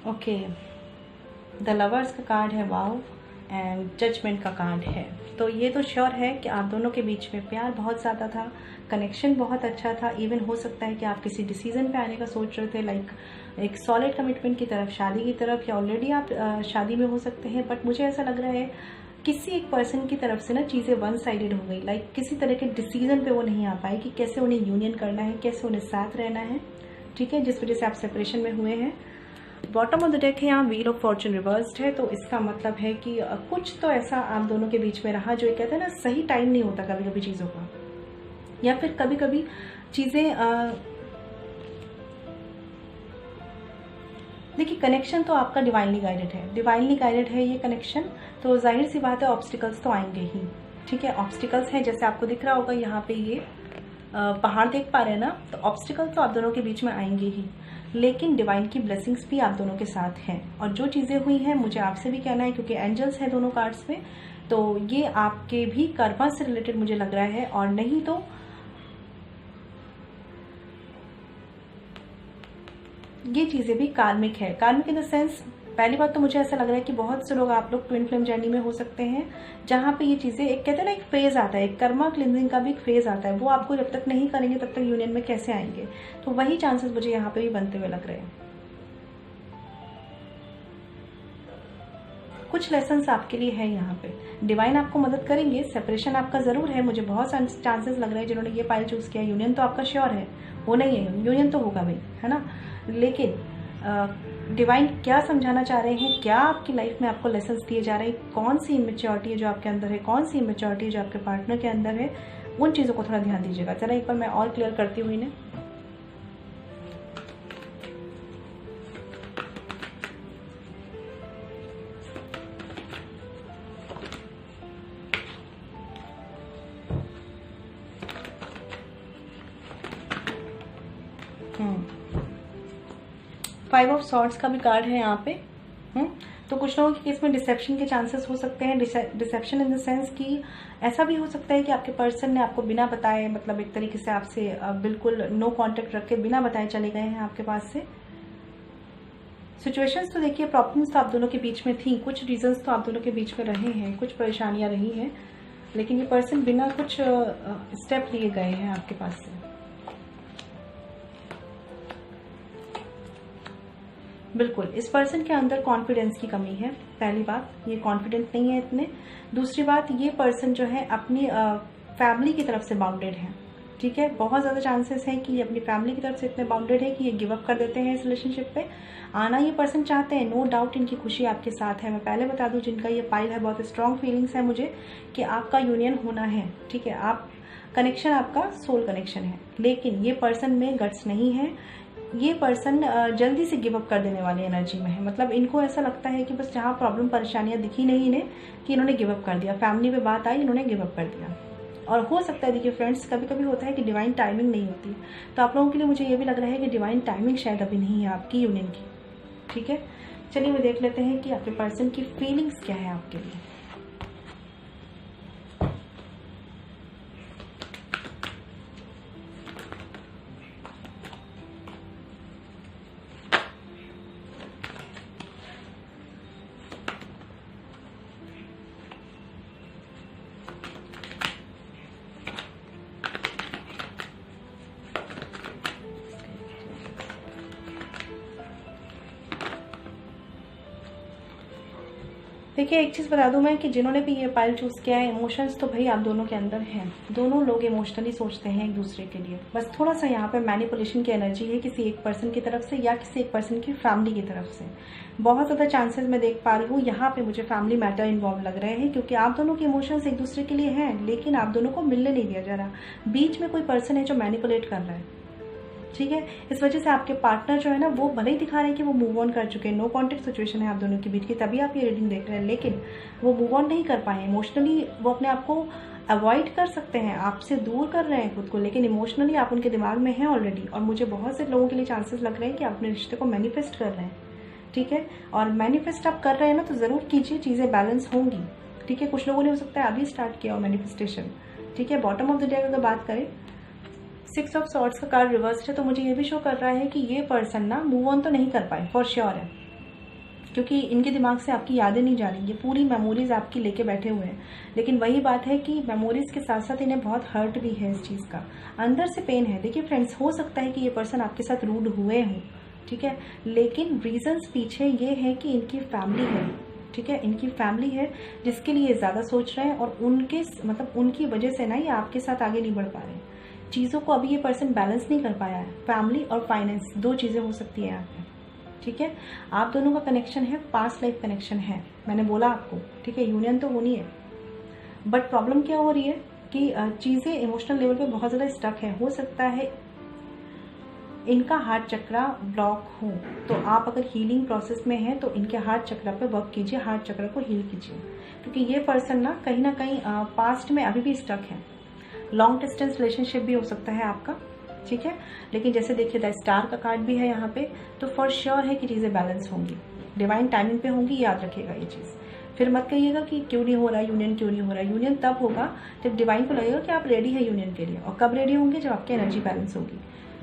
ओके, द लवर्स का कार्ड है, वाव, एंड जजमेंट का कार्ड है। तो ये तो श्योर है कि आप दोनों के बीच में प्यार बहुत ज़्यादा था, कनेक्शन बहुत अच्छा था। इवन हो सकता है कि आप किसी डिसीजन पे आने का सोच रहे थे, लाइक एक सॉलिड कमिटमेंट की तरफ, शादी की तरफ, या ऑलरेडी आप शादी में हो सकते हैं। बट मुझे ऐसा लग रहा है किसी एक पर्सन की तरफ से ना चीज़ें वन साइडेड हो गई, लाइक किसी तरह के डिसीजन पे वो नहीं आ पाए कि कैसे उन्हें यूनियन करना है, कैसे उन्हें साथ रहना है। ठीक है, जिस वजह से आप सेपरेशन में हुए हैं। बॉटम ऑफ द डेक है यहाँ व्हील ऑफ फॉर्चून रिवर्स्ड है, तो इसका मतलब है कि कुछ तो ऐसा आप दोनों के बीच में रहा जो कहते हैं ना, सही टाइम नहीं होता कभी कभी चीज़ों का, या फिर कभी कभी चीज़ें देखिए, कनेक्शन तो आपका डिवाइनली गाइडेड है, डिवाइनली गाइडेड है ये कनेक्शन, तो जाहिर सी बात है ऑब्स्टिकल्स तो आएंगे ही। ठीक है, ऑब्स्टिकल्स हैं, जैसे आपको दिख रहा होगा यहाँ पे ये पहाड़ देख पा रहे हैं ना, तो ऑब्स्टिकल तो आप दोनों के बीच में आएंगे ही, लेकिन डिवाइन की ब्लेसिंग्स भी आप दोनों के साथ हैं। और जो चीज़ें हुई हैं मुझे आपसे भी कहना है, क्योंकि एंजल्स हैं दोनों कार्ड्स में, तो ये आपके भी कर्मा से रिलेटेड मुझे लग रहा है, और नहीं तो ये चीज़ें भी कार्मिक है। कार्मिक इन द सेंस, पहली बात तो मुझे ऐसा लग रहा है कि बहुत से लोग आप लोग ट्विन फ्लेम जर्नी में हो सकते हैं, जहाँ पे ये चीज़ें, एक कहते हैं ना एक फेज आता है, एक कर्मा क्लिनजिंग का भी एक फेज आता है, वो आपको जब तक नहीं करेंगे तब तक यूनियन में कैसे आएंगे। तो वही चांसेस मुझे यहाँ पे भी बनते हुए लग रहे हैं। कुछ लेसन्स आपके लिए है यहाँ पे, डिवाइन आपको मदद करेंगे। सेपरेशन आपका जरूर है, मुझे बहुत चांसेस लग रहे हैं जिन्होंने ये पाइल चूज किया। यूनियन तो आपका श्योर है, वो नहीं है, यूनियन तो होगा भाई, है ना। लेकिन डिवाइन क्या समझाना चाह रहे हैं, क्या आपकी लाइफ में आपको लेसन्स दिए जा रहे हैं, कौन सी इमेच्योरिटी है जो आपके अंदर है, कौन सी इमेच्योरिटी है जो आपके पार्टनर के अंदर है, उन चीज़ों को थोड़ा ध्यान दीजिएगा। जरा एक बार मैं और क्लियर करती हुई इन्हें। फाइव ऑफ सॉर्ड्स का भी कार्ड है यहाँ पे। तो कुछ लोगों के केस में डिसेप्शन के चांसेस हो सकते हैं। डिसेप्शन इन द सेंस कि ऐसा भी हो सकता है कि आपके पर्सन ने आपको बिना बताए, मतलब एक तरीके से आपसे बिल्कुल नो कांटेक्ट रख के बिना बताए चले गए हैं आपके पास से। सिचुएशंस तो देखिए, प्रॉब्लम्स तो आप दोनों के बीच में थी, कुछ रीजंस तो आप दोनों के बीच में रहे हैं, कुछ परेशानियां रही हैं, लेकिन ये पर्सन बिना कुछ स्टेप लिए गए हैं आपके पास से। बिल्कुल इस पर्सन के अंदर कॉन्फिडेंस की कमी है, पहली बात, ये कॉन्फिडेंट नहीं है इतने। दूसरी बात, ये पर्सन जो है अपनी फैमिली की तरफ से बाउंडेड है, ठीक है। बहुत ज़्यादा चांसेस हैं कि ये अपनी फैमिली की तरफ से इतने बाउंडेड है कि ये गिव अप कर देते हैं इस रिलेशनशिप पे। आना ये पर्सन चाहते हैं, नो डाउट इनकी खुशी आपके साथ है। मैं पहले बता दूं, जिनका ये पाइल है, बहुत स्ट्रॉन्ग फीलिंग्स है मुझे कि आपका यूनियन होना है, ठीक है। आप कनेक्शन, आपका सोल कनेक्शन है, लेकिन ये पर्सन में गट्स नहीं है। ये पर्सन जल्दी से गिव अप कर देने वाली एनर्जी में है, मतलब इनको ऐसा लगता है कि बस जहाँ प्रॉब्लम परेशानियां दिखी नहीं इन्हें कि इन्होंने गिव अप कर दिया, फैमिली पे बात आई, इन्होंने गिव अप कर दिया। और हो सकता है, देखिए फ्रेंड्स, कभी कभी होता है कि डिवाइन टाइमिंग नहीं होती, तो आप लोगों के लिए मुझे ये भी लग रहा है कि डिवाइन टाइमिंग शायद अभी नहीं है आपकी यूनियन की, ठीक है। चलिए मैं देख लेते हैं कि आपके पर्सन की फीलिंग्स क्या है आपके लिए। देखिए एक चीज़ बता दूं मैं कि जिन्होंने भी ये पाइल चूज किया है, इमोशंस तो भाई आप दोनों के अंदर हैं। दोनों लोग इमोशनली सोचते हैं एक दूसरे के लिए, बस थोड़ा सा यहाँ पे मैनिपुलेशन की एनर्जी है किसी एक पर्सन की तरफ से या किसी एक पर्सन की फैमिली की तरफ से। बहुत ज़्यादा चांसेस मैं देख पा रही हूँ यहाँ पे, मुझे फैमिली मैटर इन्वॉल्व लग रहे हैं, क्योंकि आप दोनों के इमोशंस एक दूसरे के लिए हैं, लेकिन आप दोनों को मिलने नहीं दिया जा रहा। बीच में कोई पर्सन है जो मैनिपुलेट कर रहा है, ठीक है। इस वजह से आपके पार्टनर जो है ना, वो भले ही दिखा रहे हैं कि वो मूव ऑन कर चुके हैं, नो कॉन्टेक्ट सिचुएशन है आप दोनों के बीच की, तभी आप ये रीडिंग देख रहे हैं, लेकिन वो मूव ऑन नहीं कर पाए इमोशनली। वो अपने आप को अवॉइड कर सकते हैं, आपसे दूर कर रहे हैं खुद को, लेकिन इमोशनली आप उनके दिमाग में हैं ऑलरेडी। और मुझे बहुत से लोगों के लिए चांसेस लग रहे हैं कि आप अपने रिश्ते को मैनिफेस्ट कर रहे हैं, ठीक है। और मैनिफेस्ट आप कर रहे हैं ना, तो ज़रूर कीजिए, चीज़ें बैलेंस होंगी, ठीक है। कुछ लोगों ने हो सकता है अभी स्टार्ट किया हो मैनिफेस्टेशन, ठीक है। बॉटम ऑफ द डे अगर बात करें, 6 ऑफ सॉर्ड्स का कार्ड रिवर्स है, तो मुझे ये भी शो कर रहा है कि ये पर्सन ना मूव ऑन तो नहीं कर पाए, फॉर श्योर है, क्योंकि इनके दिमाग से आपकी यादें नहीं जा रही, ये पूरी मेमोरीज आपकी लेके बैठे हुए हैं। लेकिन वही बात है कि मेमोरीज के साथ साथ इन्हें बहुत हर्ट भी है, इस चीज़ का अंदर से पेन है। देखिए फ्रेंड्स, हो सकता है कि ये पर्सन आपके साथ रूड हुए हों, ठीक है, लेकिन रीजंस पीछे ये है कि इनकी फैमिली है, ठीक है, इनकी फैमिली है जिसके लिए ज़्यादा सोच रहे हैं, और उनके मतलब उनकी वजह से ना ये आपके साथ आगे नहीं बढ़ पा रहे हैं। चीज़ों को अभी ये पर्सन बैलेंस नहीं कर पाया है। फैमिली और फाइनेंस, दो चीज़ें हो सकती है यहाँ पे, ठीक है। आप दोनों का कनेक्शन है, पास्ट लाइफ कनेक्शन है, मैंने बोला आपको, ठीक है। यूनियन तो होनी है, बट प्रॉब्लम क्या हो रही है कि चीज़ें इमोशनल लेवल पे बहुत ज़्यादा स्टक है। हो सकता है इनका हार्ट चक्रा ब्लॉक हो, तो आप अगर हीलिंग प्रोसेस में हैं तो इनके हार्ट चक्रा पे वर्क कीजिए, हार्ट चक्रा को हील कीजिए, क्योंकि ये पर्सन ना कहीं पास्ट में अभी भी स्टक है। लॉन्ग डिस्टेंस रिलेशनशिप भी हो सकता है आपका, ठीक है। लेकिन जैसे देखिए द स्टार का कार्ड भी है यहाँ पे, तो फॉर श्योर है कि चीज़ें बैलेंस होंगी, डिवाइन टाइमिंग पे होंगी, याद रखिएगा ये चीज़। फिर मत कहिएगा कि क्यों नहीं हो रहा यूनियन, क्यों नहीं हो रहा यूनियन। तब होगा जब डिवाइन को लगेगा कि आप रेडी है यूनियन के लिए। और कब रेडी होंगे? जब आपकी एनर्जी बैलेंस होगी,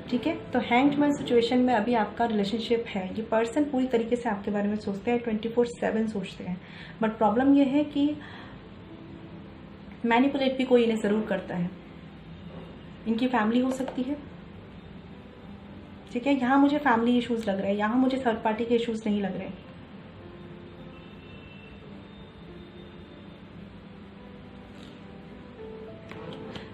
ठीक है। तो हैंग्ड मैन सिचुएशन में अभी आपका रिलेशनशिप है, ये पर्सन पूरी तरीके से आपके बारे में सोचते हैं, 24/7 सोचते हैं। बट प्रॉब्लम ये है कि मैनिपुलेट भी कोई इन्हें ज़रूर करता है। इनकी फैमिली हो सकती है, ठीक है। यहाँ मुझे फैमिली इश्यूज लग रहे हैं, यहाँ मुझे थर्ड पार्टी के इश्यूज नहीं लग रहे।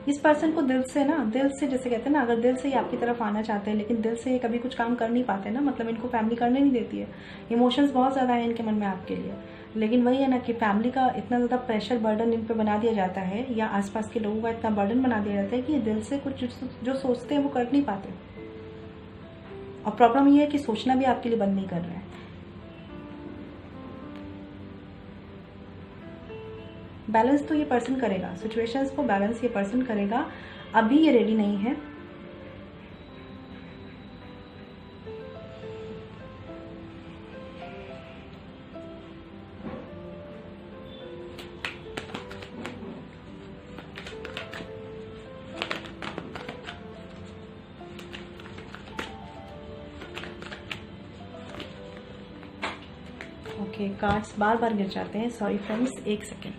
इस पर्सन को दिल से ना, दिल से जैसे कहते हैं ना, अगर दिल से ही आपकी तरफ आना चाहते हैं लेकिन दिल से ये कभी कुछ काम कर नहीं पाते ना, मतलब इनको फैमिली करने नहीं देती है। इमोशंस बहुत ज़्यादा है इनके मन में आपके लिए, लेकिन वही है ना कि फैमिली का इतना ज़्यादा प्रेशर बर्डन इन पे बना दिया जाता है, या आसपास के लोगों का इतना बर्डन बना दिया जाता है कि दिल से कुछ जो सोचते हैं वो कर नहीं पाते। और प्रॉब्लम ये है कि सोचना भी आपके लिए बंद नहीं कर रहे हैं। बैलेंस तो ये पर्सन करेगा, सिचुएशंस को बैलेंस ये पर्सन करेगा। अभी ये रेडी नहीं है। ओके, कार्ड्स बार बार गिर जाते हैं, सॉरी फ्रेंड्स, एक सेकेंड।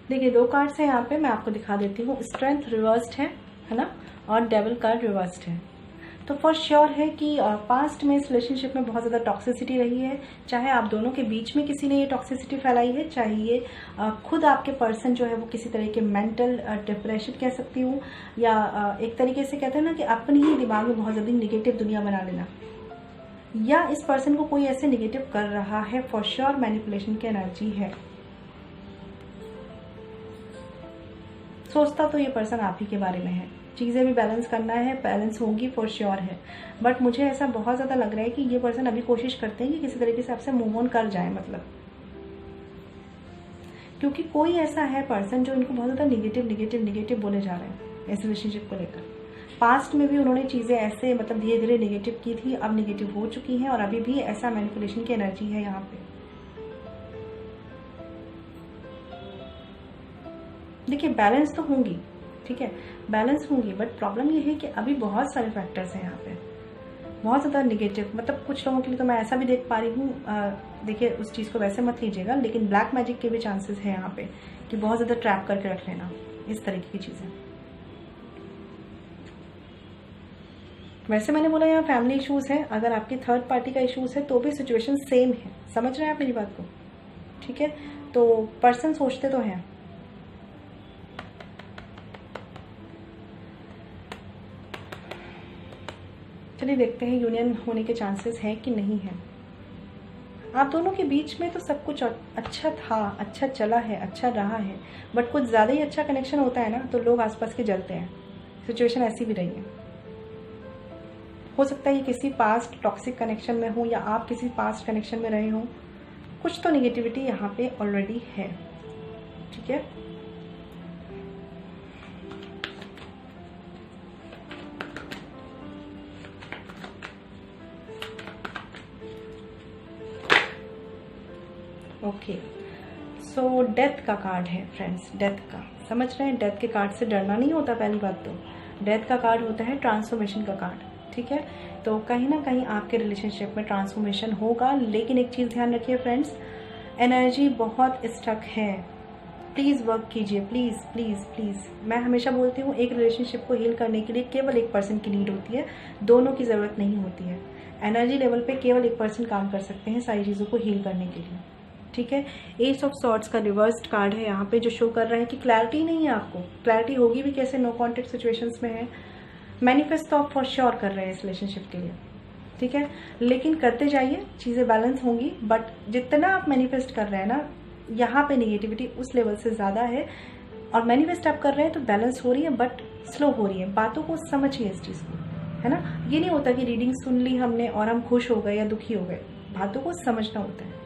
देखिए 2 कार्ड्स हैं यहाँ पे, मैं आपको दिखा देती हूँ। स्ट्रेंथ रिवर्स्ड है ना, और डेविल कार्ड रिवर्स्ड है। तो फॉर श्योर है कि पास्ट में इस रिलेशनशिप में बहुत ज़्यादा टॉक्सिसिटी रही है। चाहे आप दोनों के बीच में किसी ने ये टॉक्सिसिटी फैलाई है, चाहे ये खुद आपके पर्सन जो है वो किसी तरह के मेंटल डिप्रेशन कह सकती हूँ, या एक तरीके से कहते हैं ना कि अपनी ही दिमाग में बहुत ज़्यादा निगेटिव दुनिया बना लेना, या इस पर्सन को कोई ऐसे निगेटिव कर रहा है। फॉर श्योर मैनिपुलेशन की एनर्जी है। सोचता तो ये पर्सन आप ही के बारे में है, चीज़ें भी बैलेंस करना है, बैलेंस होगी फॉर श्योर है। बट मुझे ऐसा बहुत ज़्यादा लग रहा है कि ये पर्सन अभी कोशिश करते हैं कि किसी तरीके से आपसे मूव ऑन कर जाए, मतलब क्योंकि कोई ऐसा है पर्सन जो इनको बहुत ज़्यादा निगेटिव बोले जा रहे हैं इस रिलेशनशिप को लेकर। पास्ट में भी उन्होंने चीज़ें ऐसे मतलब धीरे धीरे निगेटिव की थी, अब निगेटिव हो चुकी हैं, और अभी भी ऐसा मैनिपुलेशन की एनर्जी है यहाँ पे। देखिए बैलेंस तो होंगी, ठीक है, बैलेंस होंगी, बट प्रॉब्लम ये है कि अभी बहुत सारे फैक्टर्स हैं यहाँ पे, बहुत ज़्यादा निगेटिव। मतलब कुछ लोगों के लिए तो मैं ऐसा भी देख पा रही हूँ, देखिए उस चीज़ को वैसे मत लीजिएगा, लेकिन ब्लैक मैजिक के भी चांसेस हैं यहाँ पे कि बहुत ज़्यादा ट्रैप करके रख लेना, इस तरीके की चीज़ें। वैसे मैंने बोला यहाँ फैमिली इश्यूज है, अगर आपकी थर्ड पार्टी का इश्यूज है तो भी सिचुएशन सेम है। समझ रहे हैं आप मेरी बात को, ठीक है। तो पर्सन सोचते तो हैं। चलिए देखते हैं यूनियन होने के चांसेस हैं कि नहीं है। आप दोनों के बीच में तो सब कुछ अच्छा था, अच्छा चला है, अच्छा रहा है, बट कुछ ज़्यादा ही अच्छा कनेक्शन होता है ना तो लोग आसपास के जलते हैं। सिचुएशन ऐसी भी रही है। हो सकता है ये किसी पास्ट टॉक्सिक कनेक्शन में हो, या आप किसी पास्ट कनेक्शन में रहे हो। कुछ तो नेगेटिविटी यहाँ पे ऑलरेडी है, ठीक है। ओके, सो डेथ का कार्ड है फ्रेंड्स, डेथ का। समझ रहे हैं, डेथ के कार्ड से डरना नहीं होता। पहली बात तो डेथ का कार्ड होता है ट्रांसफॉर्मेशन का कार्ड, ठीक है। तो कहीं ना कहीं आपके रिलेशनशिप में ट्रांसफॉर्मेशन होगा, लेकिन एक चीज़ ध्यान रखिए फ्रेंड्स, एनर्जी बहुत स्टक है। प्लीज़ वर्क कीजिए, प्लीज़ प्लीज़ प्लीज़। मैं हमेशा बोलती हूँ एक रिलेशनशिप को हील करने के लिए केवल एक पर्सन की नीड होती है, दोनों की ज़रूरत नहीं होती है। एनर्जी लेवल पे केवल एक पर्सन काम कर सकते हैं सारी चीज़ों को हील करने के लिए, ठीक है। एस ऑफ सॉर्ड्स का रिवर्स्ड कार्ड है यहाँ पे, जो शो कर रहा है कि क्लैरिटी नहीं है आपको। क्लैरिटी होगी भी कैसे, नो कॉन्टेक्ट सिचुएशंस में है। मैनिफेस्ट तो आप फॉर श्योर कर रहे हैं इस रिलेशनशिप के लिए, ठीक है, लेकिन करते जाइए, चीज़ें बैलेंस होंगी। बट जितना आप मैनिफेस्ट कर रहे हैं ना, यहाँ पे नेगेटिविटी उस लेवल से ज़्यादा है, और मैनिफेस्ट आप कर रहे हैं तो बैलेंस हो रही है, बट स्लो हो रही है। बातों को समझिए इस चीज़ को, है ना। ये नहीं होता कि रीडिंग सुन ली हमने और हम खुश हो गए या दुखी हो गए, बातों को समझना होता है।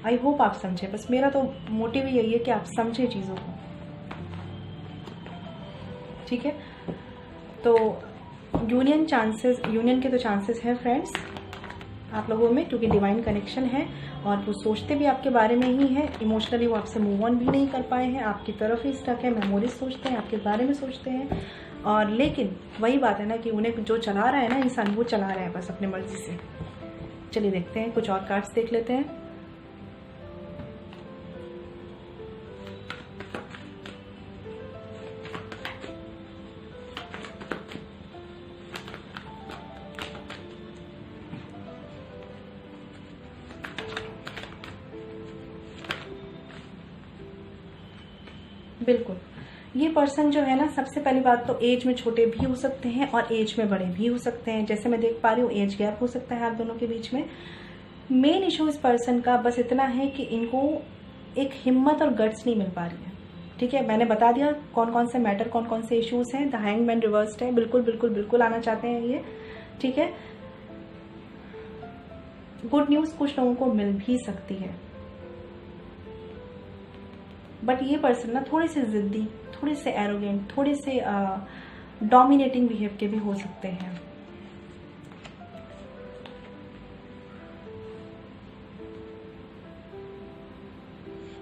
आई होप आप समझे, बस मेरा तो मोटिव यही है कि आप समझे चीज़ों को। ठीक है, तो यूनियन के तो चांसेस हैं फ्रेंड्स आप लोगों में, क्योंकि डिवाइन कनेक्शन है और वो सोचते भी आपके बारे में ही है। इमोशनली वो आपसे मूव ऑन भी नहीं कर पाए हैं, आपकी तरफ ही स्टक है, मेमोरीज सोचते हैं, आपके बारे में सोचते हैं। और लेकिन वही बात है ना कि उन्हें जो चला रहा है ना इंसान, वो चला रहा है बस अपनी मर्जी से। चलिए देखते हैं, कुछ और कार्ड्स देख लेते हैं। बिल्कुल, ये पर्सन जो है ना, सबसे पहली बात तो एज में छोटे भी हो सकते हैं और एज में बड़े भी हो सकते हैं। जैसे मैं देख पा रही हूँ एज गैप हो सकता है आप दोनों के बीच में। मेन इशू इस पर्सन का बस इतना है कि इनको एक हिम्मत और गट्स नहीं मिल पा रही है। ठीक है, मैंने बता दिया कौन कौन से मैटर, कौन कौन से इश्यूज हैं। द हैंगमैन रिवर्स्ड है, बिल्कुल बिल्कुल बिल्कुल आना चाहते हैं ये। ठीक है, गुड न्यूज कुछ लोगों को मिल भी सकती है, बट ये पर्सन ना थोड़े से जिद्दी, थोड़े से एरोगेंट, थोड़े से डोमिनेटिंग बिहेव के भी हो सकते हैं।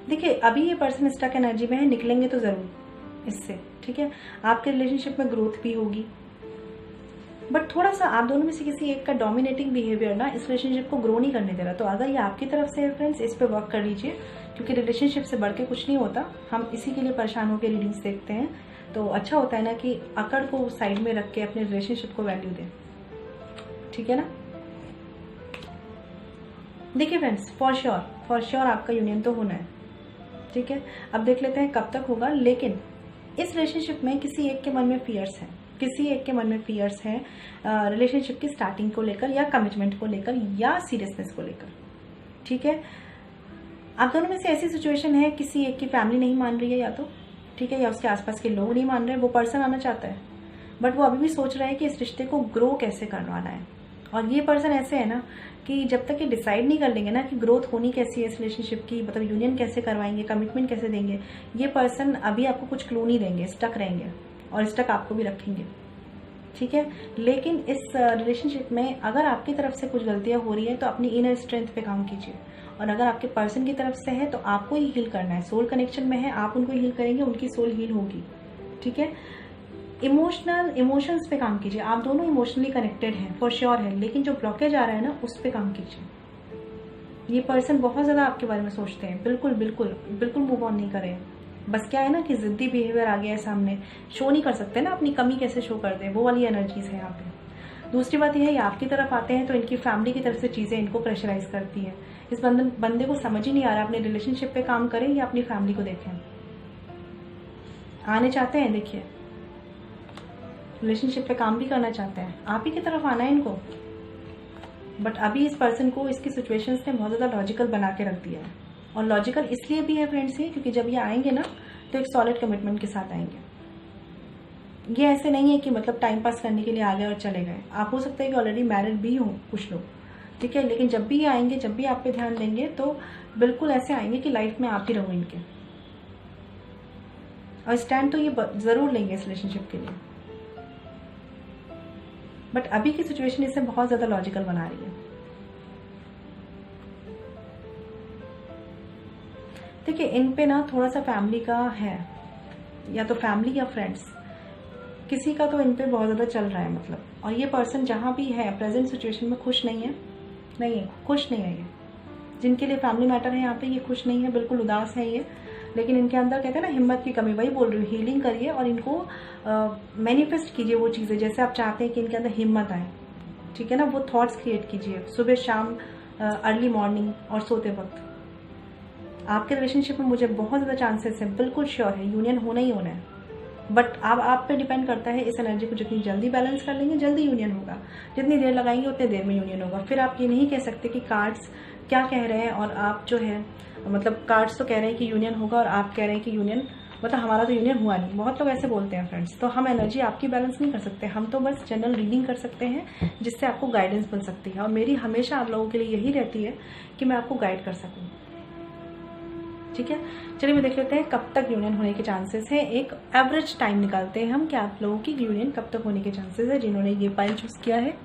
देखिए, अभी ये पर्सन स्टक एनर्जी में है, निकलेंगे तो जरूर इससे। ठीक है, आपके रिलेशनशिप में ग्रोथ भी होगी, बट थोड़ा सा आप दोनों में से किसी एक का डोमिनेटिंग बिहेवियर ना इस रिलेशनशिप को ग्रो नहीं करने दे रहा। तो अगर ये आपकी तरफ से है फ्रेंड्स, इस पे वर्क कर लीजिए, क्योंकि रिलेशनशिप से बढ़ के कुछ नहीं होता। हम इसी के लिए परेशान होकर रीडिंग्स देखते हैं, तो अच्छा होता है ना कि अकड़ को साइड में रख के अपने रिलेशनशिप को वैल्यू दें। ठीक है ना। देखिए फ्रेंड्स, फॉर श्योर आपका यूनियन तो होना है। ठीक है, अब देख लेते हैं कब तक होगा। लेकिन इस रिलेशनशिप में किसी एक के मन में फियर्स है, किसी एक के मन में फियर्स है रिलेशनशिप की स्टार्टिंग को लेकर, या कमिटमेंट को लेकर, या सीरियसनेस को लेकर। ठीक है, आप दोनों में से ऐसी सिचुएशन है किसी एक की फैमिली नहीं मान रही है या तो, ठीक है, या उसके आसपास के लोग नहीं मान रहे। वो पर्सन आना चाहता है, बट वो अभी भी सोच रहा है कि इस रिश्ते को ग्रो कैसे करवाना है। और ये पर्सन ऐसे है ना कि जब तक ये डिसाइड नहीं कर लेंगे ना कि ग्रोथ होनी कैसी है इस रिलेशनशिप की, मतलब यूनियन कैसे करवाएंगे, कमिटमेंट कैसे देंगे, ये पर्सन अभी आपको कुछ क्लू नहीं देंगे, स्टक रहेंगे और स्टक आपको भी रखेंगे। ठीक है, लेकिन इस रिलेशनशिप में अगर आपकी तरफ से कुछ गलतियां हो रही है तो अपनी इनर स्ट्रेंथ पे काम कीजिए, और अगर आपके पर्सन की तरफ से है तो आपको ही हील करना है। सोल कनेक्शन में है, आप उनको हील करेंगे, उनकी सोल हील होगी। ठीक है, इमोशंस पे काम कीजिए। आप दोनों इमोशनली कनेक्टेड हैं, फॉर श्योर है, लेकिन जो ब्लॉकेज आ रहा है ना उस पे काम कीजिए। ये पर्सन बहुत ज्यादा आपके बारे में सोचते हैं, बिल्कुल बिल्कुल बिल्कुल मूव ऑन नहीं करें। बस क्या है ना कि जिद्दी बिहेवियर आ गया है सामने, शो नहीं कर सकते ना अपनी कमी, कैसे शो कर दे, वो वाली एनर्जीज है यहाँ पे। दूसरी बात यह है, ये आपकी तरफ आते हैं तो इनकी फैमिली की तरफ से चीजें इनको प्रेशराइज करती है। इस बंदे को समझ ही नहीं आ रहा अपने रिलेशनशिप पे काम करें या अपनी फैमिली को देखें। आने चाहते हैं, देखिए रिलेशनशिप पे काम भी करना चाहते हैं, आप ही की तरफ आना है इनको, बट अभी इस पर्सन को इसकी सिचुएशंस ने बहुत ज्यादा लॉजिकल बना के रख दिया है। और लॉजिकल इसलिए भी है फ्रेंड्स ये, क्योंकि जब ये आएंगे ना तो एक सॉलिड कमिटमेंट के साथ आएंगे। ये ऐसे नहीं है कि मतलब टाइम पास करने के लिए आ गए और चले गए। आप हो सकता है कि ऑलरेडी मैरिड भी हो कुछ लोग, ठीक है, लेकिन जब भी ये आएंगे, जब भी आप पे ध्यान देंगे तो बिल्कुल ऐसे आएंगे कि लाइफ में आप ही रहो इनके, और स्टैंड तो ये जरूर लेंगे इस रिलेशनशिप के लिए। बट अभी की सिचुएशन इसे बहुत ज्यादा लॉजिकल बना रही है। देखिए, इन पे ना थोड़ा सा फैमिली का है, या तो फैमिली या फ्रेंड्स, किसी का तो इन पे बहुत ज्यादा चल रहा है मतलब। और ये पर्सन जहां भी है प्रेजेंट सिचुएशन में खुश नहीं है, खुश नहीं है ये। जिनके लिए फैमिली मैटर है यहाँ पे, ये खुश नहीं है, बिल्कुल उदास है ये। लेकिन इनके अंदर कहते हैं ना हिम्मत की कमी, वही बोल रही हूँ, हीलिंग करिए और इनको मैनिफेस्ट कीजिए वो चीजें जैसे आप चाहते हैं कि इनके अंदर हिम्मत आए। ठीक है ना, वो थॉट्स क्रिएट कीजिए सुबह शाम, अर्ली मॉर्निंग और सोते वक्त। आपके रिलेशनशिप में मुझे बहुत ज्यादा चांसेस है, बिल्कुल श्योर है, यूनियन होना ही होना है। बट अब आप पे डिपेंड करता है, इस एनर्जी को जितनी जल्दी बैलेंस कर लेंगे जल्दी यूनियन होगा, जितनी देर लगाएंगे उतनी देर में यूनियन होगा। फिर आप ये नहीं कह सकते कि कार्ड्स क्या कह रहे हैं और आप जो है मतलब कार्ड्स तो कह रहे हैं कि यूनियन होगा और आप कह रहे हैं कि यूनियन मतलब हमारा तो यूनियन हुआ नहीं। बहुत लोग ऐसे बोलते हैं फ्रेंड्स। तो हम एनर्जी आपकी बैलेंस नहीं कर सकते, हम तो बस जनरल रीडिंग कर सकते हैं जिससे आपको गाइडेंस मिल सकती है। और मेरी हमेशा आप लोगों के लिए यही रहती है कि मैं आपको गाइड कर सकूं। ठीक है, चलिए मैं देख लेते हैं कब तक यूनियन होने के चांसेस हैं। एक एवरेज टाइम निकालते हैं हम कि आप लोगों की यूनियन कब तक होने के चांसेस है जिन्होंने ये पाइल चूज किया है।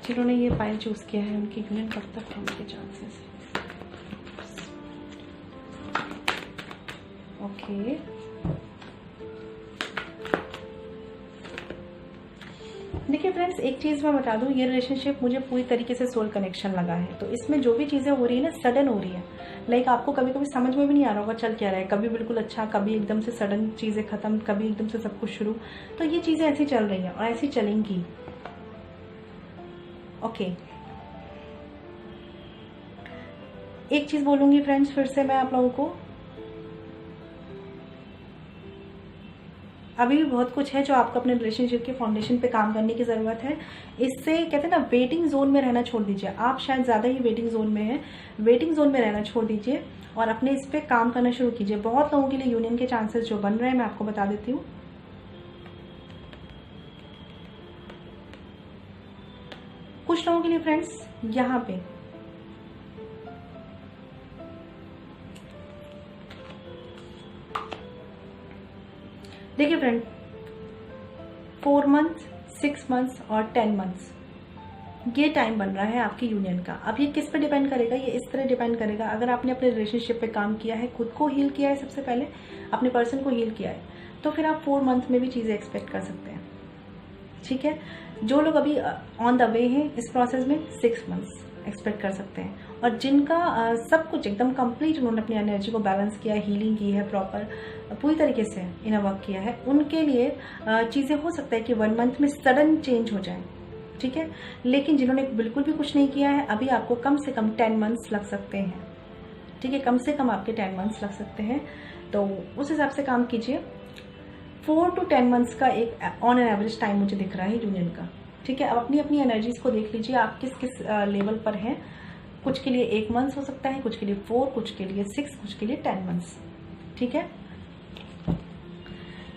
जिन्होंने ये पाइल चूज किया है उनकी यूनियन कब तक होने के चांसेस है। ओके, देखिए फ्रेंड्स, एक चीज मैं बता दूं, ये रिलेशनशिप मुझे पूरी तरीके से सोल कनेक्शन लगा है। तो इसमें जो भी चीजें हो रही है ना, सडन हो रही है। लाइक आपको कभी कभी समझ में भी नहीं आ रहा होगा चल क्या रहा है, कभी बिल्कुल अच्छा, कभी एकदम से सडन चीजें खत्म, कभी एकदम से सब कुछ शुरू। तो ये चीजें ऐसी चल रही हैं और ऐसी चलेंगी। ओके, एक चीज बोलूंगी फ्रेंड्स फिर से मैं आप लोगों को, अभी भी बहुत कुछ है जो आपको अपने रिलेशनशिप के फाउंडेशन पे काम करने की जरूरत है। इससे कहते हैं ना, वेटिंग जोन में रहना छोड़ दीजिए। आप शायद ज्यादा ही वेटिंग जोन में हैं, वेटिंग जोन में रहना छोड़ दीजिए और अपने इस पे काम करना शुरू कीजिए। बहुत लोगों के लिए यूनियन के चांसेस जो बन रहे हैं मैं आपको बता देती हूँ। कुछ लोगों के लिए फ्रेंड्स यहाँ पे देखिए फ्रेंड, 4 मंथ्स, 6 मंथ्स और 10 मंथ्स ये टाइम बन रहा है आपकी यूनियन का। अब ये किस पे डिपेंड करेगा, ये इस तरह डिपेंड करेगा, अगर आपने अपने रिलेशनशिप पे काम किया है, खुद को हील किया है, सबसे पहले अपने पर्सन को हील किया है, तो फिर आप 4 मंथ में भी चीजें एक्सपेक्ट कर सकते हैं। ठीक है, जो लोग अभी ऑन द वे हैं इस प्रोसेस में, 6 मंथ्स एक्सपेक्ट कर सकते हैं। और जिनका सब कुछ एकदम कंप्लीट, उन्होंने अपनी एनर्जी को बैलेंस किया, हीलिंग की है, प्रॉपर पूरी तरीके से इनर वर्क किया है, उनके लिए चीजें हो सकता है कि 1 मंथ में सडन चेंज हो जाए। ठीक है, लेकिन जिन्होंने बिल्कुल भी कुछ नहीं किया है, अभी आपको कम से कम 10 मंथ्स लग सकते हैं। ठीक है, कम से कम आपके 10 मंथ्स लग सकते हैं, तो उस हिसाब से काम कीजिए। 4 to 10 मंथ्स का एक ऑन एन एवरेज टाइम मुझे दिख रहा है यूनियन का। ठीक है, अब अपनी अपनी एनर्जीज को देख लीजिए, आप किस किस लेवल पर हैं। कुछ के लिए 1 मंथ हो सकता है, कुछ के लिए 4, कुछ के लिए 6, कुछ के लिए 10 मंथ्स। ठीक है,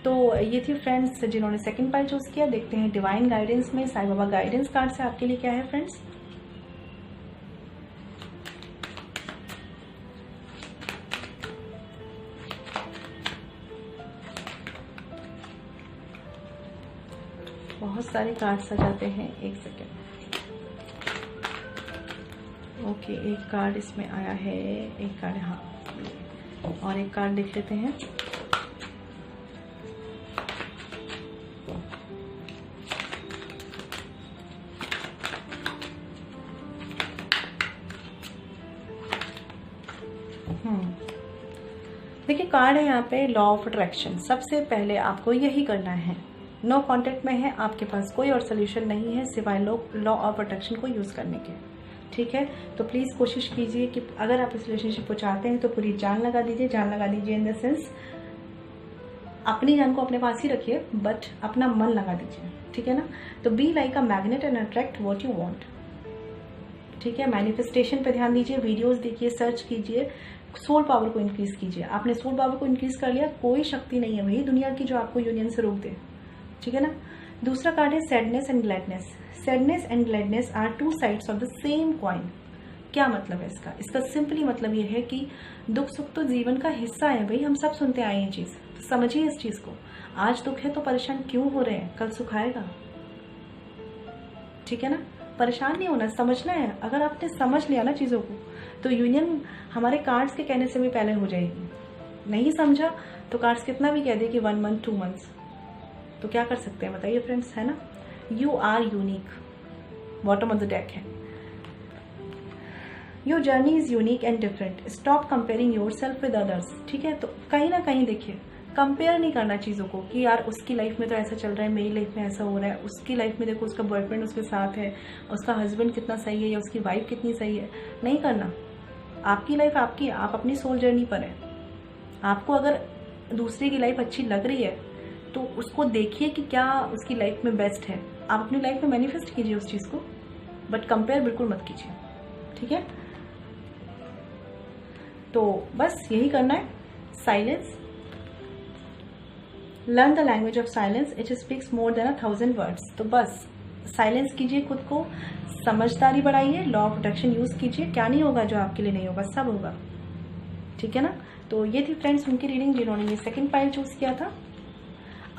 तो ये थी फ्रेंड्स जिन्होंने सेकंड पाइल चूज किया। देखते हैं डिवाइन गाइडेंस में साईं बाबा गाइडेंस कार्ड से आपके लिए क्या है फ्रेंड्स। बहुत सारे कार्ड सजाते हैं, एक सेकेंड। ओके, एक कार्ड इसमें आया है, एक कार्ड, हाँ, और एक कार्ड लिख लेते हैं। देखिए, कार्ड है यहाँ पे लॉ ऑफ अट्रैक्शन। सबसे पहले आपको यही करना है, नो कांटेक्ट में है, आपके पास कोई और सोल्यूशन नहीं है सिवाय लॉ ऑफ अट्रैक्शन को यूज करने के। ठीक है, तो प्लीज कोशिश कीजिए कि अगर आप इस रिलेशनशिप को चाहते हैं तो पूरी जान लगा दीजिए। जान लगा दीजिए इन द सेंस, अपनी जान को अपने पास ही रखिए, बट अपना मन लगा दीजिए। ठीक है ना, तो be like a magnet and attract what you want. ठीक है, मैनिफेस्टेशन पे ध्यान दीजिए, वीडियोस देखिए, सर्च कीजिए, सोल पावर को इंक्रीज कीजिए। आपने सोल पावर को इंक्रीज कर लिया, कोई शक्ति नहीं है वही दुनिया की जो आपको यूनियन से रोक दे। ठीक है ना। दूसरा कार्ड है sadness and gladness. Sadness and gladness are two sides of the same coin. क्या मतलब है इसका? इसका सिंपली मतलब ये है कि दुख सुख तो जीवन का हिस्सा है भाई, हम सब सुनते आए ये चीज, तो समझिए इस चीज को। आज दुख है तो परेशान क्यों हो रहे हैं, कल सुख आएगा। ठीक है ना, परेशान नहीं होना, समझना है। अगर आपने समझ लिया ना चीजों को, तो यूनियन हमारे कार्ड्स के कहने से भी पहले हो जाएगी। नहीं समझा तो कार्ड्स कितना भी कह दे कि 1 मंथ 2 मंथ्स, तो क्या कर सकते हैं बताइए फ्रेंड्स, है ना। You are unique, bottom of the deck है। Your journey is unique and different, stop comparing yourself with others. ठीक है, तो कहीं ना कहीं देखिए, कंपेयर नहीं करना चीजों को कि यार उसकी लाइफ में तो ऐसा चल रहा है, मेरी लाइफ में ऐसा हो रहा है, उसकी लाइफ में देखो उसका बॉयफ्रेंड उसके साथ है, उसका हस्बैंड कितना सही है या उसकी वाइफ कितनी सही है। नहीं करना, आपकी लाइफ आपकी है, आप अपनी सोल जर्नी पर है। आपको अगर दूसरे की लाइफ अच्छी लग रही है तो उसको देखिए कि क्या उसकी लाइफ में बेस्ट है, आप अपनी लाइफ में मैनिफेस्ट कीजिए उस चीज को, बट कंपेयर बिल्कुल मत कीजिए। ठीक है, तो बस यही करना है। Silence, learn the language of silence, it speaks more than 1000 words. तो बस साइलेंस कीजिए, खुद को समझदारी बढ़ाइए, लॉ ऑफ अट्रैक्शन यूज कीजिए। क्या नहीं होगा जो आपके लिए नहीं होगा, सब होगा, ठीक है ना। तो ये थी फ्रेंड्स उनकी रीडिंग जिन्होंने ये सेकंड पाइल चूज किया था।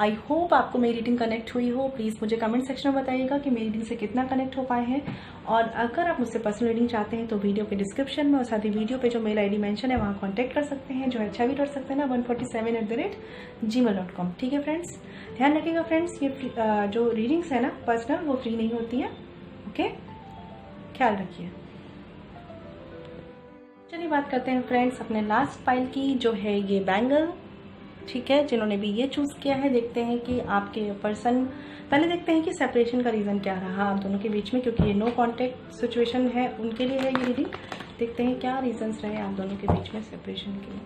आई होप आपको मेरी रीडिंग कनेक्ट हुई हो। प्लीज़ मुझे कमेंट सेक्शन में बताइएगा कि मेरी रीडिंग से कितना कनेक्ट हो पाए हैं। और अगर आप मुझसे पर्सनल रीडिंग चाहते हैं तो वीडियो के डिस्क्रिप्शन में और साथ ही वीडियो पे जो मेल आईडी मेंशन है वहाँ कॉन्टैक्ट कर सकते हैं, जो अच्छा भी कर सकते हैं ना 147@gmail.com। ठीक है फ्रेंड्स, ध्यान रखिएगा फ्रेंड्स, ये जो रीडिंग्स है ना पर्सनल वो फ्री नहीं होती हैं। ओके, ख्याल रखिए। चलिए बात करते हैं फ्रेंड्स अपने लास्ट पाइल की, जो है ये बैंगल। ठीक है, जिन्होंने भी ये चूज किया है, देखते हैं कि आपके पर्सन, पहले देखते हैं कि सेपरेशन का रीजन क्या रहा आप दोनों के बीच में, क्योंकि ये नो कांटेक्ट सिचुएशन है उनके लिए है ये रीडिंग। देखते हैं क्या रीजंस रहे आप दोनों के बीच में सेपरेशन के लिए।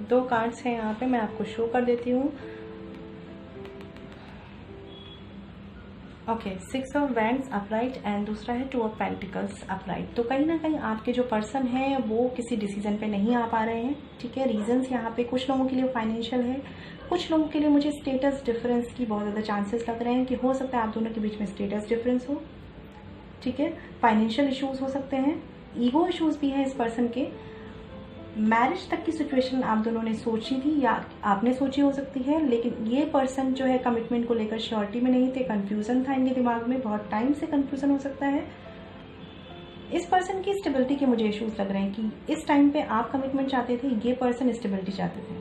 दो कार्ड्स हैं यहाँ पे, मैं आपको शो कर देती हूँ। Okay, 6 of wands upright and दूसरा है 2 ऑफ पेंटिकल्स अपराइट। तो कहीं ना कहीं आपके जो पर्सन है वो किसी डिसीजन पे नहीं आ पा रहे हैं। ठीक है, रीजंस यहाँ पे कुछ लोगों के लिए फाइनेंशियल है, कुछ लोगों के लिए मुझे स्टेटस डिफरेंस की बहुत ज़्यादा चांसेस लग रहे हैं कि हो सकता है आप दोनों के बीच में स्टेटस डिफरेंस हो। ठीक है, फाइनेंशियल इश्यूज हो सकते हैं, ईगो इश्यूज भी हैं इस पर्सन के। मैरिज तक की सिचुएशन आप दोनों ने सोची थी या आपने सोची हो सकती है, लेकिन ये पर्सन जो है कमिटमेंट को लेकर श्योरिटी में नहीं थे, कंफ्यूजन था इनके दिमाग में, बहुत टाइम से कंफ्यूजन हो सकता है। इस पर्सन की स्टेबिलिटी के मुझे इश्यूज लग रहे हैं कि इस टाइम पे आप कमिटमेंट चाहते थे, ये पर्सन स्टेबिलिटी चाहते थे।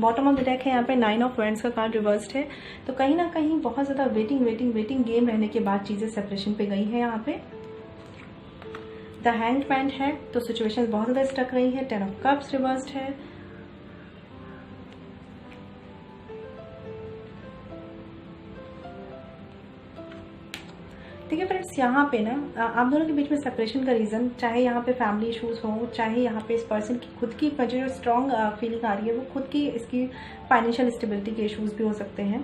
बॉटम ऑफ द डेक है यहाँ पे 9 ऑफ वैंड्स का कार्ड रिवर्स्ड है। तो कहीं ना कहीं बहुत ज्यादा वेटिंग गेम रहने के बाद चीजें सेपरेशन पे गई है। यहाँ पे द हैंगमैन है, तो सिचुएशन बहुत ज्यादा स्टक रही है। 10 ऑफ कप्स रिवर्स्ड है। ठीक है फ्रेंड्स, यहाँ पे ना आप दोनों के बीच में सेपरेशन का रीजन, चाहे यहाँ पे फैमिली इश्यूज हो, चाहे यहाँ पे इस पर्सन की खुद की जो स्ट्रॉन्ग फीलिंग आ रही है वो खुद की इसकी फाइनेंशियल स्टेबिलिटी के इश्यूज भी हो सकते हैं।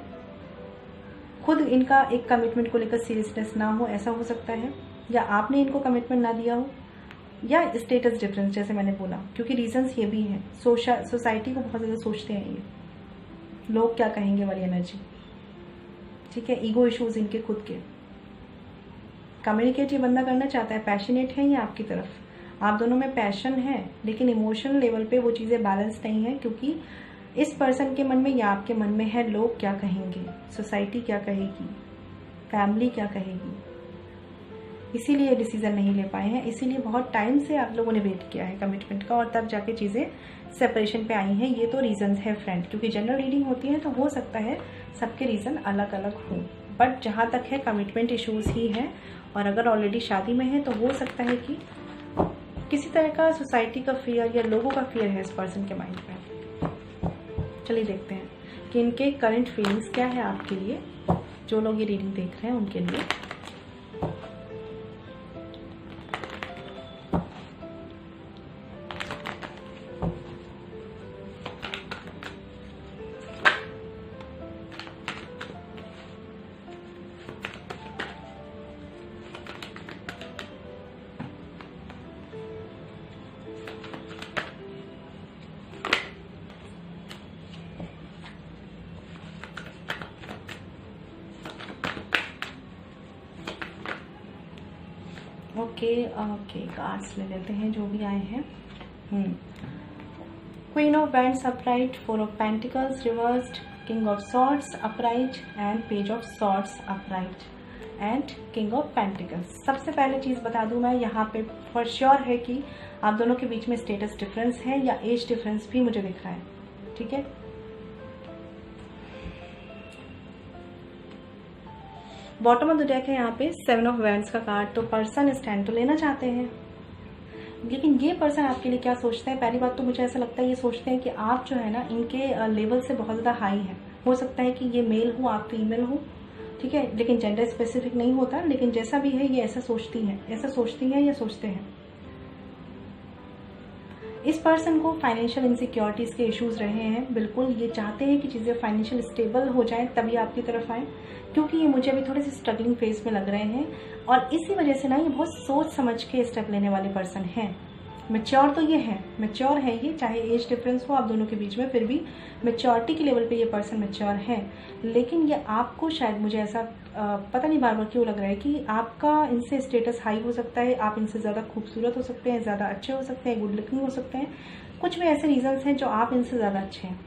खुद इनका एक कमिटमेंट को लेकर सीरियसनेस ना हो, ऐसा हो सकता है, या आपने इनको कमिटमेंट ना दिया हो, या स्टेटस डिफरेंस जैसे मैंने बोला, क्योंकि रीजंस ये भी हैं। सोसाइटी को बहुत ज़्यादा सोचते हैं ये, लोग क्या कहेंगे वाली एनर्जी। ठीक है, ईगो इश्यूज इनके खुद के। कम्युनिकेट ये बंदा करना चाहता है, पैशनेट है ये आपकी तरफ, आप दोनों में पैशन है, लेकिन इमोशनल लेवल पे वो चीज़ें बैलेंस नहीं है, क्योंकि इस पर्सन के मन में या आपके मन में है लोग क्या कहेंगे, सोसाइटी क्या कहेगी, फैमिली क्या कहेगी, इसीलिए डिसीजन नहीं ले पाए हैं। इसीलिए बहुत टाइम से आप लोगों ने वेट किया है कमिटमेंट का, और तब जाके चीज़ें सेपरेशन पे आई हैं। ये तो रीजंस है फ्रेंड, क्योंकि जनरल रीडिंग होती है तो हो सकता है सबके रीज़न अलग अलग हों, बट जहाँ तक है कमिटमेंट इश्यूज ही हैं। और अगर ऑलरेडी शादी में है तो हो सकता है कि किसी तरह का सोसाइटी का फियर या लोगों का फियर है इस पर्सन के माइंड में। चलिए देखते हैं कि इनके करंट फीलिंग्स क्या है आपके लिए, जो लोग ये रीडिंग देख रहे हैं उनके लिए। ओके, कार्ड्स ले लेते हैं जो भी आए हैं। Queen of wands upright, 4 of pentacles reversed, king of swords upright and page of swords upright and king of pentacles. सबसे पहले चीज बता दूं मैं, यहाँ पे फॉर श्योर है कि आप दोनों के बीच में स्टेटस डिफरेंस है या एज डिफरेंस भी मुझे दिख रहा है। ठीक है, बॉटम ऑफ द डेक है यहाँ पे 7 ऑफ वैंड्स का कार्ड। तो पर्सन स्टैंड तो लेना चाहते हैं, लेकिन ये पर्सन आपके लिए क्या सोचते हैं, पहली बात तो मुझे ऐसा लगता है ये सोचते हैं कि आप जो है ना इनके लेवल से बहुत ज़्यादा हाई है। हो सकता है कि ये मेल हो, आप फीमेल हो। ठीक है, लेकिन जेंडर स्पेसिफिक नहीं होता, लेकिन जैसा भी है ये ऐसा सोचती हैं या सोचते हैं। इस पर्सन को फाइनेंशियल इनसिक्योरिटीज के इश्यूज रहे हैं, बिल्कुल ये चाहते हैं कि चीज़ें फाइनेंशियल स्टेबल हो जाएं तभी आपकी तरफ आए, क्योंकि ये मुझे अभी थोड़े से स्ट्रगलिंग फेज में लग रहे हैं और इसी वजह से ना ये बहुत सोच समझ के स्टेप लेने वाले पर्सन हैं। मैच्योर तो ये है, मैच्योर है ये, चाहे एज डिफरेंस हो आप दोनों के बीच में, फिर भी मैच्योरिटी के लेवल पे ये पर्सन मैच्योर है। लेकिन ये आपको शायद, मुझे ऐसा पता नहीं बार बार क्यों लग रहा है कि आपका इनसे स्टेटस हाई हो सकता है, आप इनसे ज़्यादा खूबसूरत हो सकते हैं, ज़्यादा अच्छे हो सकते हैं, गुड लुकिंग हो सकते हैं, कुछ भी ऐसे रीजंस हैं जो आप इनसे ज़्यादा अच्छे हैं।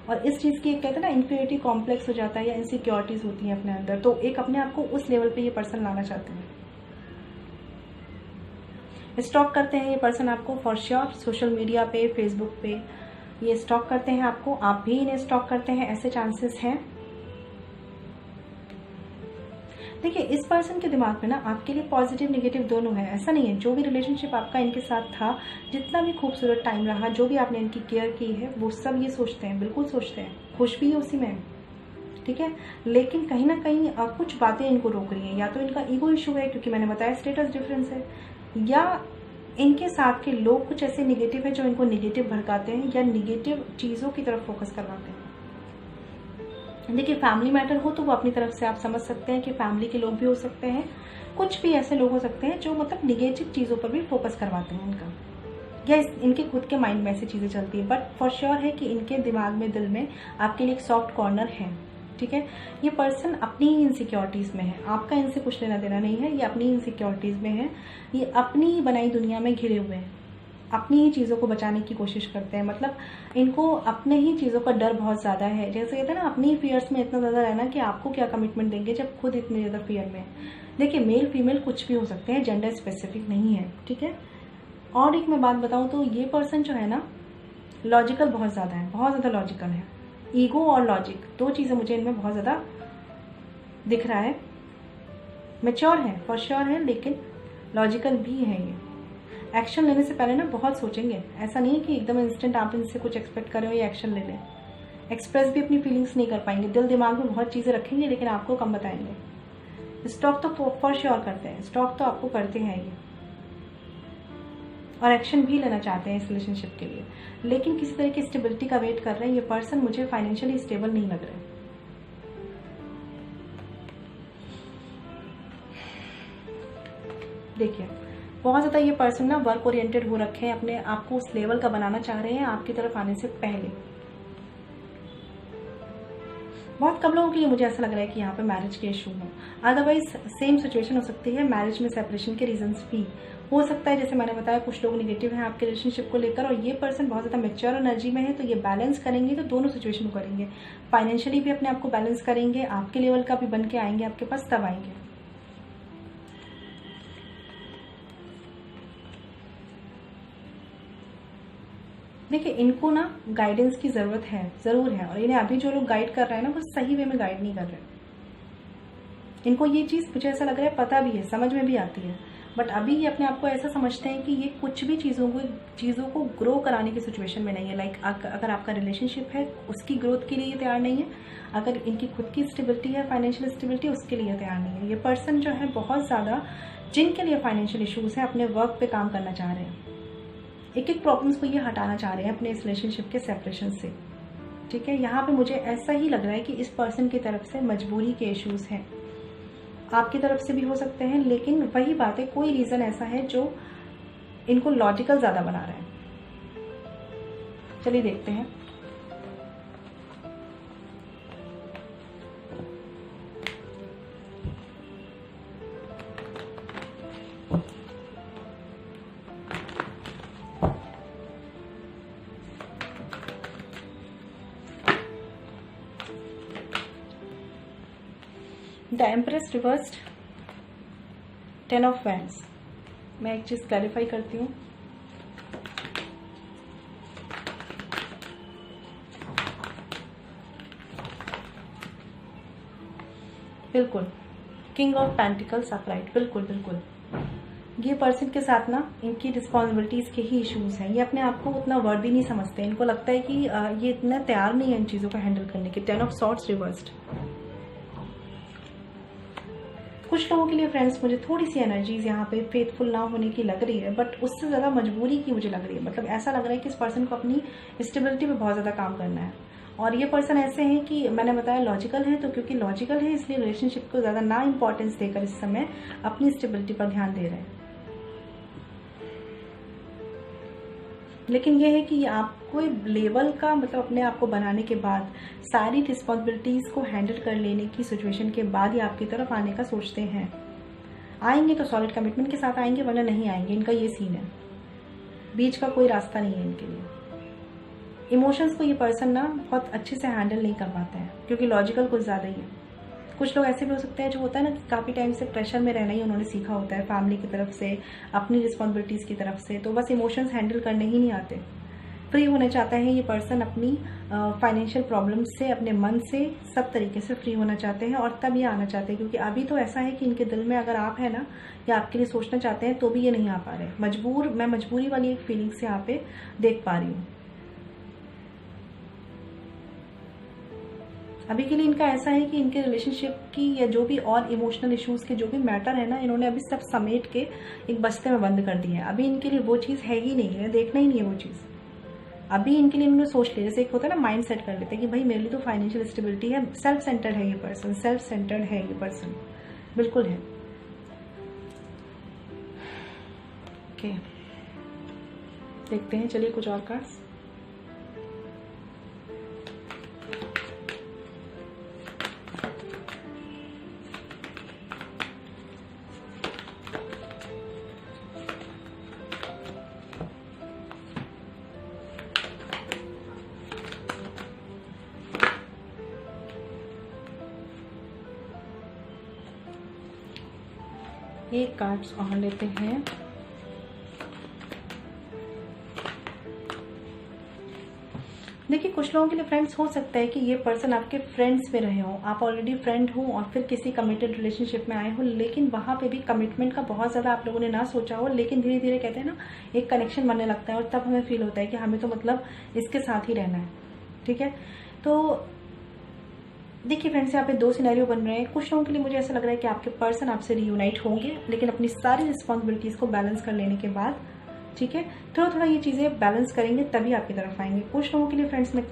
और इस चीज़ की एक कहते हैं ना इन्फीरियरिटी कॉम्प्लेक्स हो जाता है या इनसिक्योरिटीज होती हैं अपने अंदर, तो एक अपने आप को उस लेवल पे ये पर्सन लाना चाहते हैं। स्टॉक करते हैं ये पर्सन आपको फॉर श्योर, सोशल मीडिया पे, फेसबुक पे ये स्टॉक करते हैं आपको, आप भी इन्हें स्टॉक करते हैं, ऐसे चांसेस हैं। देखिए इस पर्सन के दिमाग में ना आपके लिए पॉजिटिव नेगेटिव दोनों है, ऐसा नहीं है। जो भी रिलेशनशिप आपका इनके साथ था, जितना भी खूबसूरत टाइम रहा, जो भी आपने इनकी केयर की है, वो सब ये सोचते हैं, बिल्कुल सोचते हैं, खुश भी है उसी में, ठीक है। लेकिन कहीं ना कहीं कुछ बातें इनको रोक रही हैं, या तो इनका ईगो इशू है क्योंकि मैंने बताया स्टेटस डिफरेंस है, या इनके साथ के लोग कुछ ऐसे निगेटिव है जो इनको निगेटिव भड़काते हैं या निगेटिव चीज़ों की तरफ फोकस करवाते हैं। देखिए फैमिली मैटर हो तो वो अपनी तरफ से आप समझ सकते हैं कि फैमिली के लोग भी हो सकते हैं, कुछ भी ऐसे लोग हो सकते हैं जो मतलब निगेटिव चीज़ों पर भी फोकस करवाते हैं इनका, या इनके खुद के माइंड में ऐसी चीज़ें चलती है। बट फॉर श्योर है कि इनके दिमाग में, दिल में आपके लिए एक सॉफ्ट कॉर्नर है, ठीक है। ये पर्सन अपनी ही इनसिक्योरिटीज़ में है, आपका इनसे कुछ लेना देना नहीं है, ये अपनी इनसिक्योरिटीज़ में है, ये अपनी ही बनाई दुनिया में घिरे हुए हैं, अपनी ही चीज़ों को बचाने की कोशिश करते हैं। मतलब इनको अपने ही चीज़ों का डर बहुत ज़्यादा है, जैसे कहते हैं ना अपनी फियर्स में इतना ज़्यादा रहना कि आपको क्या कमिटमेंट देंगे जब खुद इतने ज़्यादा फियर में है। देखिए मेल फीमेल कुछ भी हो सकते हैं, जेंडर स्पेसिफिक नहीं है, ठीक है। और एक मैं बात बताऊँ तो ये पर्सन जो है ना लॉजिकल बहुत ज़्यादा है, बहुत ज़्यादा लॉजिकल है। ईगो और लॉजिक दो चीज़ें मुझे इनमें बहुत ज़्यादा दिख रहा है। मैच्योर है फॉर श्योर है, लेकिन लॉजिकल भी है। ये एक्शन लेने से पहले ना बहुत सोचेंगे, ऐसा नहीं है कि एकदम इंस्टेंट आप इनसे कुछ एक्सपेक्ट कर रहे हो या एक्शन ले लें। एक्सप्रेस भी अपनी फीलिंग्स नहीं कर पाएंगे, दिल दिमाग में बहुत चीज़ें रखेंगे लेकिन आपको कम बताएंगे। स्टॉक तो फॉर श्योर करते हैं, स्टॉक तो आपको करते हैं ये, और एक्शन भी लेना चाहते हैं इस रिलेशनशिप के लिए, लेकिन किसी तरह की स्टेबिलिटी का वेट कर रहे हैं। ये पर्सन मुझे फाइनेंशियली स्टेबल नहीं लग रहे। देखिए बहुत ज़्यादा ये पर्सन ना वर्क ओरिएंटेड हो रखे हैं, अपने आप को उस लेवल का बनाना चाह रहे हैं आपकी तरफ आने से पहले। बहुत कम लोगों के लिए मुझे ऐसा लग रहा है कि यहाँ पे मैरिज के इशू हो, अदरवाइज सेम सिचुएशन हो सकती है। मैरिज में सेपरेशन के रीजंस भी हो सकता है, जैसे मैंने बताया कुछ लोग नेगेटिव हैं आपके रिलेशनशिप को लेकर, और ये पर्सन बहुत ज़्यादा मैच्योर एनर्जी में है, तो ये बैलेंस करेंगे तो दोनों सिचुएशन को करेंगे, फाइनेंशियली भी अपने आप को बैलेंस करेंगे, आपके लेवल का भी बन के आएंगे आपके पास, तब आएंगे। देखिए इनको ना गाइडेंस की ज़रूरत है, ज़रूर है, और इन्हें अभी जो लोग गाइड कर रहे हैं ना वो सही वे में गाइड नहीं कर रहे। इनको ये चीज़ मुझे ऐसा लग रहा है पता भी है, समझ में भी आती है, बट अभी ये अपने आप को ऐसा समझते हैं कि ये कुछ भी चीज़ों को ग्रो कराने की सिचुएशन में नहीं है। लाइक अगर आपका रिलेशनशिप है उसकी ग्रोथ के लिए ये तैयार नहीं है, अगर इनकी खुद की स्टेबिलिटी है, फाइनेंशियल स्टेबिलिटी, उसके लिए तैयार नहीं है। ये पर्सन जो है बहुत ज़्यादा, जिनके लिए फाइनेंशियल इशूज़ हैं, अपने वर्क पे काम करना चाह रहे हैं, एक एक प्रॉब्लम्स को ये हटाना चाह रहे हैं अपने इस रिलेशनशिप के सेपरेशन से, ठीक है। यहाँ पे मुझे ऐसा ही लग रहा है कि इस पर्सन की तरफ से मजबूरी के इश्यूज हैं, आपकी तरफ से भी हो सकते हैं, लेकिन वही बात है, कोई रीज़न ऐसा है जो इनको लॉजिकल ज़्यादा बना रहा है। चलिए देखते हैं। The empress reversed, 10 of wands. मैं एक चीज़ क्लैरिफाई करती हूँ, बिल्कुल किंग ऑफ पेंटिकल्स अपराइट, बिल्कुल बिल्कुल। ये पर्सन के साथ ना इनकी रिस्पॉन्सिबिलिटीज़ के ही इश्यूज हैं, ये अपने आप को उतना वर्दी नहीं समझते, इनको लगता है कि ये इतना तैयार नहीं है इन चीज़ों को हैंडल करने के। 10 ऑफ सॉर्ड्स रिवर्स्ड, कुछ लोगों के लिए फ्रेंड्स मुझे थोड़ी सी एनर्जीज यहाँ पे फेथफुल ना होने की लग रही है, बट उससे ज़्यादा मजबूरी की मुझे लग रही है। मतलब ऐसा लग रहा है कि इस पर्सन को अपनी स्टेबिलिटी पे बहुत ज़्यादा काम करना है। और ये पर्सन ऐसे हैं कि मैंने बताया लॉजिकल है, तो क्योंकि लॉजिकल है इसलिए रिलेशनशिप को ज़्यादा ना इंपॉर्टेंस देकर इस समय अपनी स्टेबिलिटी पर ध्यान दे रहे हैं। लेकिन ये है कि आपको लेवल का मतलब अपने आप को बनाने के बाद सारी रिस्पॉन्सिबिलिटीज को हैंडल कर लेने की सिचुएशन के बाद ही आपकी तरफ आने का सोचते हैं। आएंगे तो सॉलिड कमिटमेंट के साथ आएंगे, वरना नहीं आएंगे। इनका ये सीन है, बीच का कोई रास्ता नहीं है इनके लिए। इमोशंस को ये पर्सन ना बहुत अच्छे से हैंडल नहीं कर पाते हैं, क्योंकि लॉजिकल कुछ ज़्यादा ही है। कुछ लोग ऐसे भी हो सकते हैं जो होता है ना कि काफ़ी टाइम से प्रेशर में रहना ही उन्होंने सीखा होता है, फैमिली की तरफ से, अपनी रिस्पॉन्सिबिलिटीज़ की तरफ से, तो बस इमोशंस हैंडल करने ही नहीं आते। फ्री होना चाहता है ये पर्सन अपनी फाइनेंशियल प्रॉब्लम से, अपने मन से, सब तरीके से फ्री होना चाहते हैं, और तब ये आना चाहते हैं। क्योंकि अभी तो ऐसा है कि इनके दिल में अगर आप है ना, या आपके लिए सोचना चाहते हैं, तो भी ये नहीं आ पा रहे। मैं मजबूरी वाली एक फीलिंग से यहाँ पे देख पा रही हूँ। अभी के लिए इनका ऐसा है कि इनके रिलेशनशिप की या जो भी और इमोशनल इश्यूज के जो भी मैटर है ना, इन्होंने अभी सब समेट के एक बस्ते में बंद कर दिया है। अभी इनके लिए वो चीज़ है ही नहीं है, देखना ही नहीं है वो चीज़। अभी इनके लिए इन्होंने सोच लिया, जैसे एक होता है ना माइंड सेट कर लेते हैं कि भाई मेरे लिए तो फाइनेंशियल स्टेबिलिटी है। सेल्फ सेंटर्ड है ये पर्सन, सेल्फ सेंटर्ड है ये पर्सन, बिल्कुल है। ओके, देखते हैं, चलिए कुछ और कार्ड्स। एक कार्ड्स और लेते हैं। देखिए, कुछ लोगों के लिए फ्रेंड्स हो सकता है कि ये पर्सन आपके फ्रेंड्स में रहे हो, आप ऑलरेडी फ्रेंड हो और फिर किसी कमिटेड रिलेशनशिप में आए हो, लेकिन वहां पे भी कमिटमेंट का बहुत ज्यादा आप लोगों ने ना सोचा हो, लेकिन धीरे धीरे कहते हैं ना एक कनेक्शन बनने लगता है, और तब हमें फील होता है कि हमें तो मतलब इसके साथ ही रहना है। ठीक है, तो देखिए फ्रेंड्स, यहाँ पे दो सिनेरियो बन रहे हैं। कुछ लोगों के लिए मुझे ऐसा लग रहा है कि आपके पर्सन आपसे रीयूनाइट होंगे, लेकिन अपनी सारी रिस्पॉन्सिबिलिटीज को बैलेंस कर लेने के बाद, ठीक है, थोड़ा थोड़ा ये चीजें बैलेंस करेंगे तभी आपकी तरफ आएंगे। कुछ लोगों के लिए फ्रेंड्स, मैं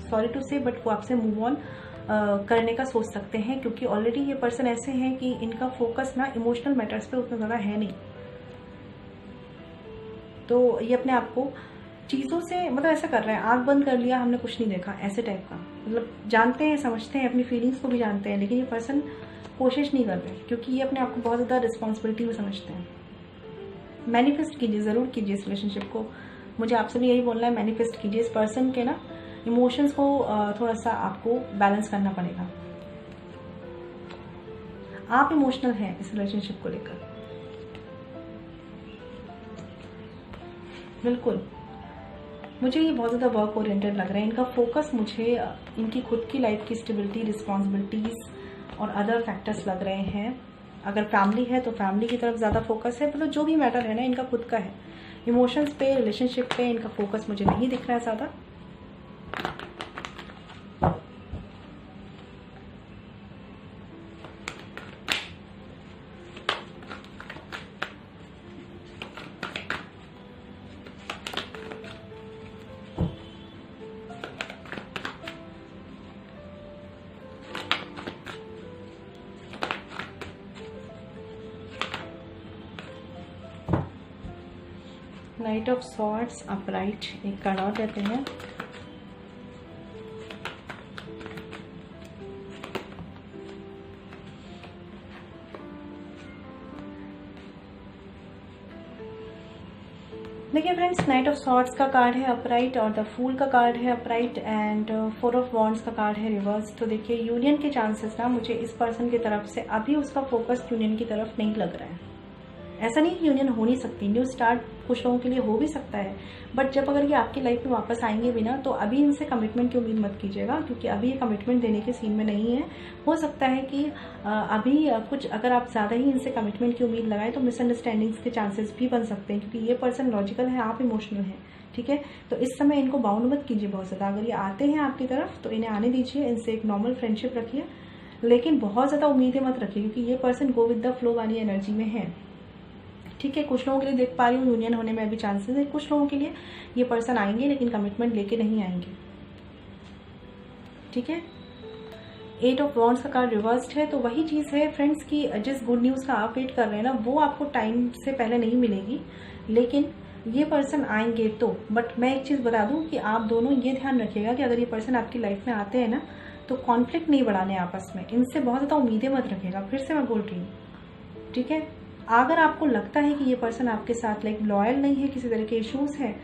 सॉरी टू से, बट वो आपसे मूव ऑन करने का सोच सकते हैं, क्योंकि ऑलरेडी ये पर्सन ऐसे हैं कि इनका फोकस ना इमोशनल मैटर्स पे उतना ज्यादा है नहीं। तो ये अपने आप को चीज़ों से मतलब ऐसा कर रहे हैं, आंख बंद कर लिया, हमने कुछ नहीं देखा, ऐसे टाइप का। मतलब जानते हैं, समझते हैं, अपनी फीलिंग्स को भी जानते हैं, लेकिन ये पर्सन कोशिश नहीं कर रहे, क्योंकि ये अपने आप को बहुत ज़्यादा रिस्पॉन्सिबिलिटी में समझते हैं। मैनिफेस्ट कीजिए, ज़रूर कीजिए इस रिलेशनशिप को। मुझे आपसे भी यही बोलना है, मैनिफेस्ट कीजिए इस पर्सन के ना इमोशंस को थोड़ा सा आपको बैलेंस करना पड़ेगा। आप इमोशनल हैं इस रिलेशनशिप को लेकर, बिल्कुल। मुझे ये बहुत ज़्यादा वर्क ओरिएंटेड लग रहा है। इनका फोकस मुझे इनकी खुद की लाइफ की स्टेबिलिटी, रिस्पॉन्सिबिलिटीज़ और अदर फैक्टर्स लग रहे हैं। अगर फैमिली है तो फैमिली की तरफ ज़्यादा फोकस है, मतलब जो भी मैटर है ना इनका खुद का है। इमोशंस पे, रिलेशनशिप पे इनका फोकस मुझे नहीं दिख रहा है ज़्यादा। नाइट ऑफ सॉर्ड्स अपराइट, एक कार्ड और देते हैं। देखिए फ्रेंड्स, नाइट ऑफ सॉर्ड्स का कार्ड है अपराइट, और द फूल का कार्ड है upright, and four of wands का कार्ड है रिवर्स। तो देखिए, यूनियन के चांसेस ना मुझे इस पर्सन की तरफ से अभी उसका फोकस यूनियन की तरफ नहीं लग रहा है। ऐसा नहीं कि यूनियन हो नहीं सकती, न्यू स्टार्ट कुछ लोगों के लिए हो भी सकता है, बट जब अगर ये आपकी लाइफ में वापस आएंगे भी ना, तो अभी इनसे कमिटमेंट की उम्मीद मत कीजिएगा, क्योंकि अभी ये कमिटमेंट देने के सीन में नहीं है। हो सकता है कि अभी कुछ अगर आप ज़्यादा ही इनसे कमिटमेंट की उम्मीद लगाएं तो मिसअंडरस्टैंडिंग्स के चांसेस भी बन सकते हैं, क्योंकि ये पर्सन लॉजिकल है, आप इमोशनल हैं। ठीक है, तो इस समय इनको बाउंड मत कीजिए बहुत ज़्यादा। अगर ये आते हैं आपकी तरफ तो इन्हें आने दीजिए, इनसे एक नॉर्मल फ्रेंडशिप रखिए, लेकिन बहुत ज़्यादा उम्मीदें मत रखिए, क्योंकि ये person go with the flow वाली एनर्जी में है। ठीक है, कुछ लोगों के लिए देख पा रही हूँ यूनियन होने में अभी चांसेस है, कुछ लोगों के लिए ये पर्सन आएंगे लेकिन कमिटमेंट लेके नहीं आएंगे। ठीक है, 8 ऑफ वॉन्ड्स का कार्ड रिवर्स्ड है, तो वही चीज़ है फ्रेंड्स की जिस गुड न्यूज़ का आप वेट कर रहे हैं ना, वो आपको टाइम से पहले नहीं मिलेगी, लेकिन ये पर्सन आएंगे तो। बट मैं एक चीज़ बता दूं कि आप दोनों ये ध्यान रखिएगा कि अगर ये पर्सन आपकी लाइफ में आते हैं ना, तो कॉन्फ्लिक्ट नहीं बढ़ाने आपस में, इनसे बहुत ज़्यादा उम्मीदें मत रखिएगा, फिर से मैं बोल रही हूँ। ठीक है, अगर आपको लगता है कि ये पर्सन आपके साथ लाइक लॉयल नहीं है, किसी तरह के इश्यूज़ हैं,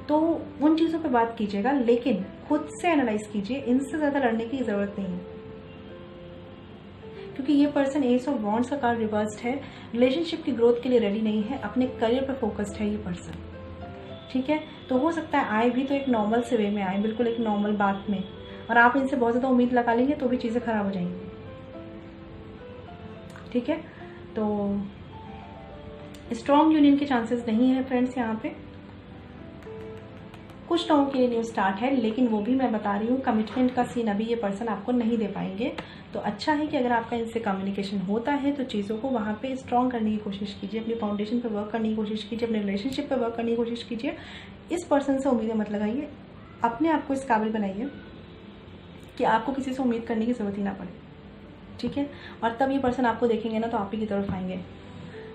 तो उन चीज़ों पे बात कीजिएगा, लेकिन खुद से एनालाइज कीजिए, इनसे ज़्यादा लड़ने की ज़रूरत नहीं है, क्योंकि ये पर्सन एस ऑफ वॉन्ड्स का कार्ड रिवर्स्ड है, रिलेशनशिप की ग्रोथ के लिए रेडी नहीं है, अपने करियर पर फोकस्ड है ये पर्सन। ठीक है, तो हो सकता है आए भी तो एक नॉर्मल से वे में आए, बिल्कुल एक नॉर्मल बात में, और आप इनसे बहुत ज़्यादा उम्मीद लगा लेंगे तो भी चीज़ें खराब हो जाएंगी। ठीक है, तो स्ट्रॉन्ग यूनियन के चांसेस नहीं है फ्रेंड्स यहाँ पे। कुछ लोगों के लिए न्यू स्टार्ट है, लेकिन वो भी मैं बता रही हूँ कमिटमेंट का सीन अभी ये पर्सन आपको नहीं दे पाएंगे। तो अच्छा है कि अगर आपका इनसे कम्युनिकेशन होता है तो चीज़ों को वहाँ पे स्ट्रॉन्ग करने की कोशिश कीजिए, अपनी फाउंडेशन पे वर्क करने की कोशिश कीजिए, अपने रिलेशनशिप पे वर्क करने की कोशिश कीजिए। इस पर्सन से उम्मीदें मत लगाइए, अपने आप को इस काबिल बनाइए कि आपको किसी से उम्मीद करने की ज़रूरत ही ना पड़े। ठीक है, और तब ये पर्सन आपको देखेंगे ना तो आप ही की तरफ आएंगे,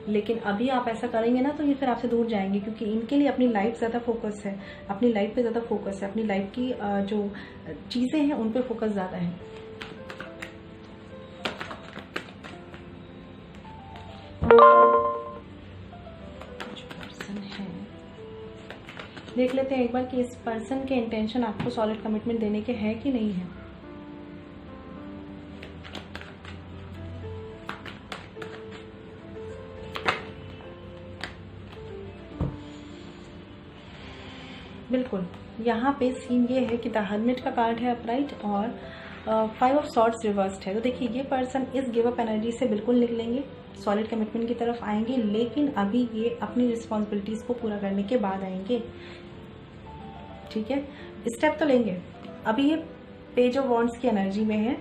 लेकिन अभी आप ऐसा करेंगे ना तो ये फिर आपसे दूर जाएंगे, क्योंकि इनके लिए अपनी लाइफ ज़्यादा फोकस है, अपनी लाइफ पे ज़्यादा फोकस है, अपनी लाइफ की जो चीज़ें हैं उन पे फोकस ज़्यादा है। जो पर्सन है, देख लेते हैं एक बार कि इस पर्सन के इंटेंशन आपको सॉलिड कमिटमेंट देने के हैं कि नहीं है। बिल्कुल, यहाँ पे सीन ये है कि द हर्मिट का कार्ड है अपराइट और 5 ऑफ सॉर्ड्स रिवर्स्ड है। तो देखिए ये पर्सन इस गिव अप एनर्जी से बिल्कुल निकलेंगे, सॉलिड कमिटमेंट की तरफ आएंगे, लेकिन अभी ये अपनी रिस्पॉन्सिबिलिटीज़ को पूरा करने के बाद आएंगे। ठीक है, स्टेप तो लेंगे। अभी ये पेज ऑफ वॉन्ड्स की एनर्जी में है,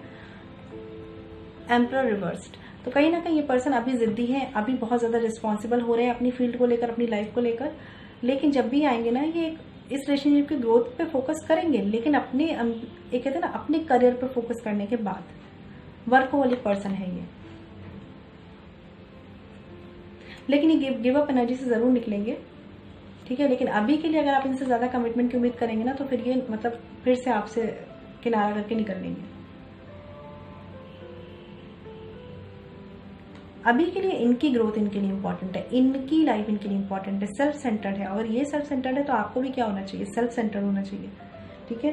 एम्परर रिवर्स्ड, तो कहीं ना कहीं ये पर्सन अभी जिद्दी है, अभी बहुत ज़्यादा रिस्पॉन्सिबल हो रहे हैं अपनी फील्ड को लेकर, अपनी लाइफ को लेकर, लेकिन जब भी आएंगे ना ये इस रिलेशनशिप की ग्रोथ पे फोकस करेंगे, लेकिन अपने एक कहते हैं ना अपने करियर पे फोकस करने के बाद। वर्कहोलिक पर्सन है ये, लेकिन ये गिव अप एनर्जी से जरूर निकलेंगे। ठीक है, लेकिन अभी के लिए अगर आप इनसे ज्यादा कमिटमेंट की उम्मीद करेंगे ना तो फिर ये मतलब फिर से आपसे किनारा करके निकल लेंगे। अभी के लिए इनकी ग्रोथ इनके लिए इंपॉर्टेंट है, इनकी लाइफ इनके लिए इंपॉर्टेंट है, सेल्फ सेंटर्ड है। अगर ये सेल्फ सेंटर्ड है तो आपको भी क्या होना चाहिए, सेल्फ सेंटर्ड होना चाहिए। ठीक है,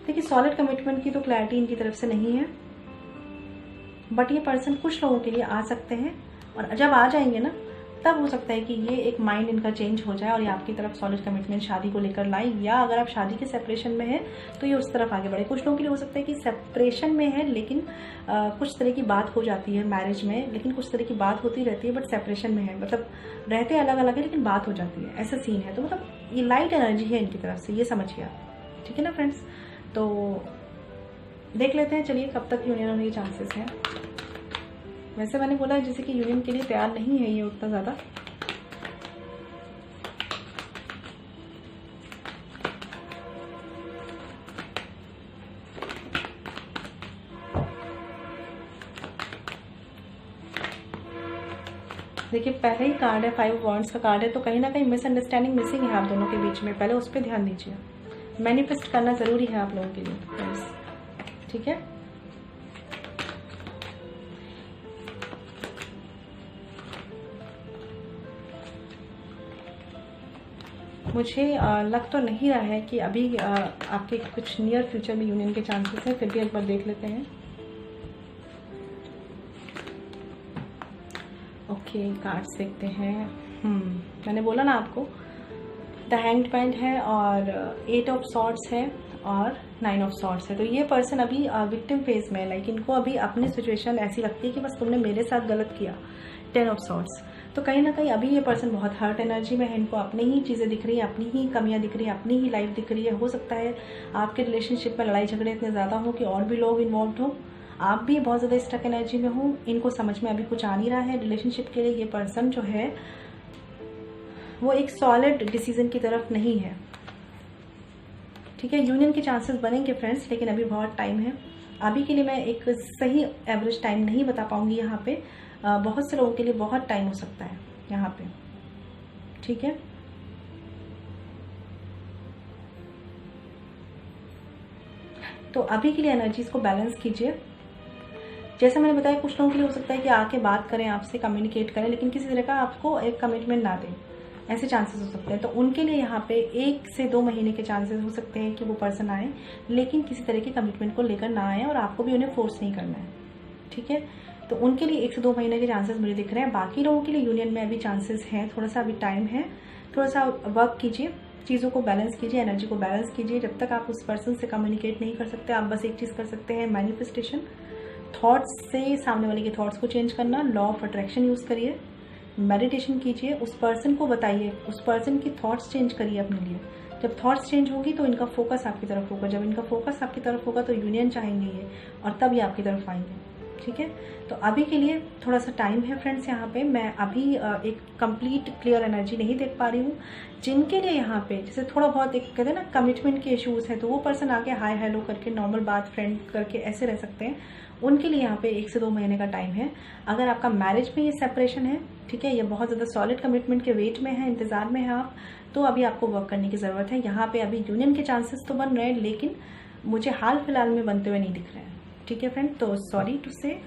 देखिए सॉलिड कमिटमेंट की तो क्लैरिटी इनकी तरफ से नहीं है, बट ये पर्सन कुछ लोगों के लिए आ सकते हैं, और जब आ जाएंगे ना तब हो सकता है कि ये एक माइंड इनका चेंज हो जाए और ये आपकी तरफ सॉलिड कमिटमेंट शादी को लेकर लाए, या अगर आप शादी के सेपरेशन में है तो ये उस तरफ आगे बढ़े। कुछ लोगों के लिए हो सकता है कि सेपरेशन में है लेकिन कुछ तरह की बात हो जाती है मैरिज में, लेकिन कुछ तरह की बात होती रहती है, बट सेपरेशन में है, मतलब रहते अलग अलग है लेकिन बात हो जाती है, ऐसा सीन है। तो मतलब ये लाइट एनर्जी है इनकी तरफ से, ये समझिए आप। ठीक है ना फ्रेंड्स, तो देख लेते हैं चलिए कब तक यूनियन होने के चांसेस हैं। वैसे मैंने बोला जैसे कि यूनियन के लिए तैयार नहीं है ये उतना ज़्यादा। देखिए पहले ही कार्ड है 5 वॉन्ड्स का कार्ड है, तो कहीं ना कहीं मिसअंडरस्टैंडिंग मिसिंग है आप दोनों के बीच में, पहले उस पर ध्यान दीजिए। मैनिफेस्ट करना ज़रूरी है आप लोगों के लिए फ्रेंड्स। ठीक है, मुझे लग तो नहीं रहा है कि अभी आपके कुछ नियर फ्यूचर में यूनियन के चांसेस हैं, फिर भी एक बार देख लेते हैं। ओके, कार्ड्स देखते हैं। मैंने बोला ना आपको द हैंग्ड मैन है और 8 ऑफ सॉर्ड्स है और 9 ऑफ सॉर्ड्स है। तो ये पर्सन अभी विक्टिम फेज में है, लाइक इनको अभी अपनी सिचुएशन ऐसी लगती है कि बस तुमने मेरे साथ गलत किया। 10 ऑफ सॉर्ट्स। तो कहीं ना कहीं अभी ये पर्सन बहुत हर्ट एनर्जी में है, इनको अपनी ही चीज़ें दिख रही है, अपनी ही कमियां दिख रही है, अपनी ही लाइफ दिख रही है। हो सकता है आपके रिलेशनशिप में लड़ाई झगड़े इतने ज़्यादा हो कि और भी लोग इन्वॉल्व हो, आप भी बहुत ज़्यादा स्टक एनर्जी में हो, इनको समझ में अभी कुछ आ नहीं रहा है। रिलेशनशिप के लिए ये पर्सन जो है वो एक सॉलिड डिसीजन की तरफ नहीं है, ठीक है। यूनियन के चांसेस बनेंगे फ्रेंड्स, लेकिन अभी बहुत टाइम है। अभी के लिए मैं एक सही एवरेज टाइम नहीं बता पाऊंगी यहाँ पे, बहुत से लोगों के लिए बहुत टाइम हो सकता है यहाँ पे, ठीक है। तो अभी के लिए एनर्जीज को बैलेंस कीजिए। जैसा मैंने बताया, कुछ लोगों के लिए हो सकता है कि आके बात करें आपसे, कम्युनिकेट करें, लेकिन किसी तरह का आपको एक कमिटमेंट ना दें, ऐसे चांसेस हो सकते हैं। तो उनके लिए यहाँ पे 1 से 2 महीने के चांसेस हो सकते हैं कि वो पर्सन आए, लेकिन किसी तरह के कमिटमेंट को लेकर ना आए, और आपको भी उन्हें फोर्स नहीं करना है, ठीक है। तो उनके लिए 1 से 2 महीने के चांसेस मुझे दिख रहे हैं। बाकी लोगों के लिए यूनियन में अभी चांसेस हैं, थोड़ा सा अभी टाइम है, थोड़ा सा वर्क कीजिए, चीज़ों को बैलेंस कीजिए, एनर्जी को बैलेंस कीजिए। जब तक आप उस पर्सन से कम्युनिकेट नहीं कर सकते, आप बस एक चीज़ कर सकते हैं, मैनिफेस्टेशन, थॉट्स से सामने वाले के थॉट्स को चेंज करना, लॉ ऑफ अट्रैक्शन यूज़ करिए, मेडिटेशन कीजिए, उस पर्सन को बताइए, उस पर्सन की थॉट्स चेंज करिए अपने लिए। जब थॉट्स चेंज होगी तो इनका फोकस आपकी तरफ होगा, जब इनका फोकस आपकी तरफ होगा तो यूनियन चाहेंगे ये, और तब ये आपकी तरफ आएंगे, ठीक है। तो अभी के लिए थोड़ा सा टाइम है फ्रेंड्स। यहाँ पे मैं अभी एक कंप्लीट क्लियर एनर्जी नहीं देख पा रही हूँ। जिनके लिए यहाँ पे जैसे थोड़ा बहुत एक कहते हैं ना कमिटमेंट के इश्यूज है, तो वो पर्सन आके हाय हेलो करके नॉर्मल बात फ्रेंड करके ऐसे रह सकते हैं, उनके लिए यहाँ पे 1 से 2 महीने का टाइम है। अगर आपका मैरिज में ये सेपरेशन है, ठीक है, ये बहुत ज़्यादा सॉलिड कमिटमेंट के वेट में है, इंतजार में है आप, तो अभी आपको वर्क करने की ज़रूरत है। यहाँ पे अभी यूनियन के चांसेस तो बन रहे हैं, लेकिन मुझे हाल फिलहाल में बनते हुए नहीं दिख रहे हैं, ठीक है फ्रेंड। तो सॉरी टू से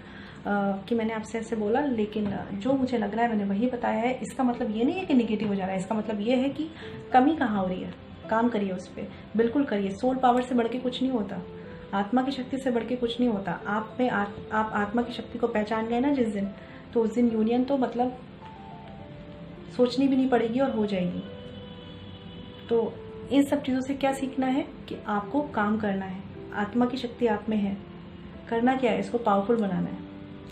कि मैंने आपसे ऐसे बोला, लेकिन जो मुझे लग रहा है मैंने वही बताया है। इसका मतलब ये नहीं है कि निगेटिव हो जा रहा है, इसका मतलब ये है कि कमी कहाँ हो रही है, काम करिए उस पर, बिल्कुल करिए। सोल पावर से बढ़ के कुछ नहीं होता, आत्मा की शक्ति से बढ़ के कुछ नहीं होता। आप में आप आत्मा की शक्ति को पहचान गए ना जिस दिन, तो उस दिन यूनियन तो मतलब सोचनी भी नहीं पड़ेगी और हो जाएगी। तो इन सब चीज़ों से क्या सीखना है कि आपको काम करना है, आत्मा की शक्ति आप में है, करना क्या है, इसको पावरफुल बनाना है।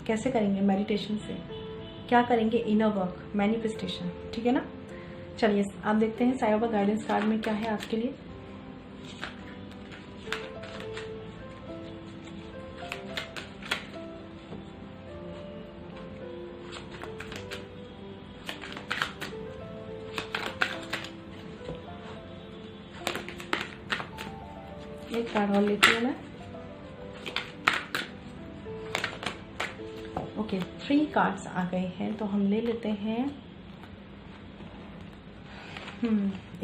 कैसे करेंगे? मेडिटेशन से। क्या करेंगे? इनर वर्क, मैनिफेस्टेशन, ठीक है ना। चलिए आप देखते हैं साईं बाबा गाइडेंस कार्ड में क्या है आपके लिए। एक कार्ड और लेती हूँ मैं। ओके, 3 कार्ड्स आ गए हैं, तो हम ले लेते हैं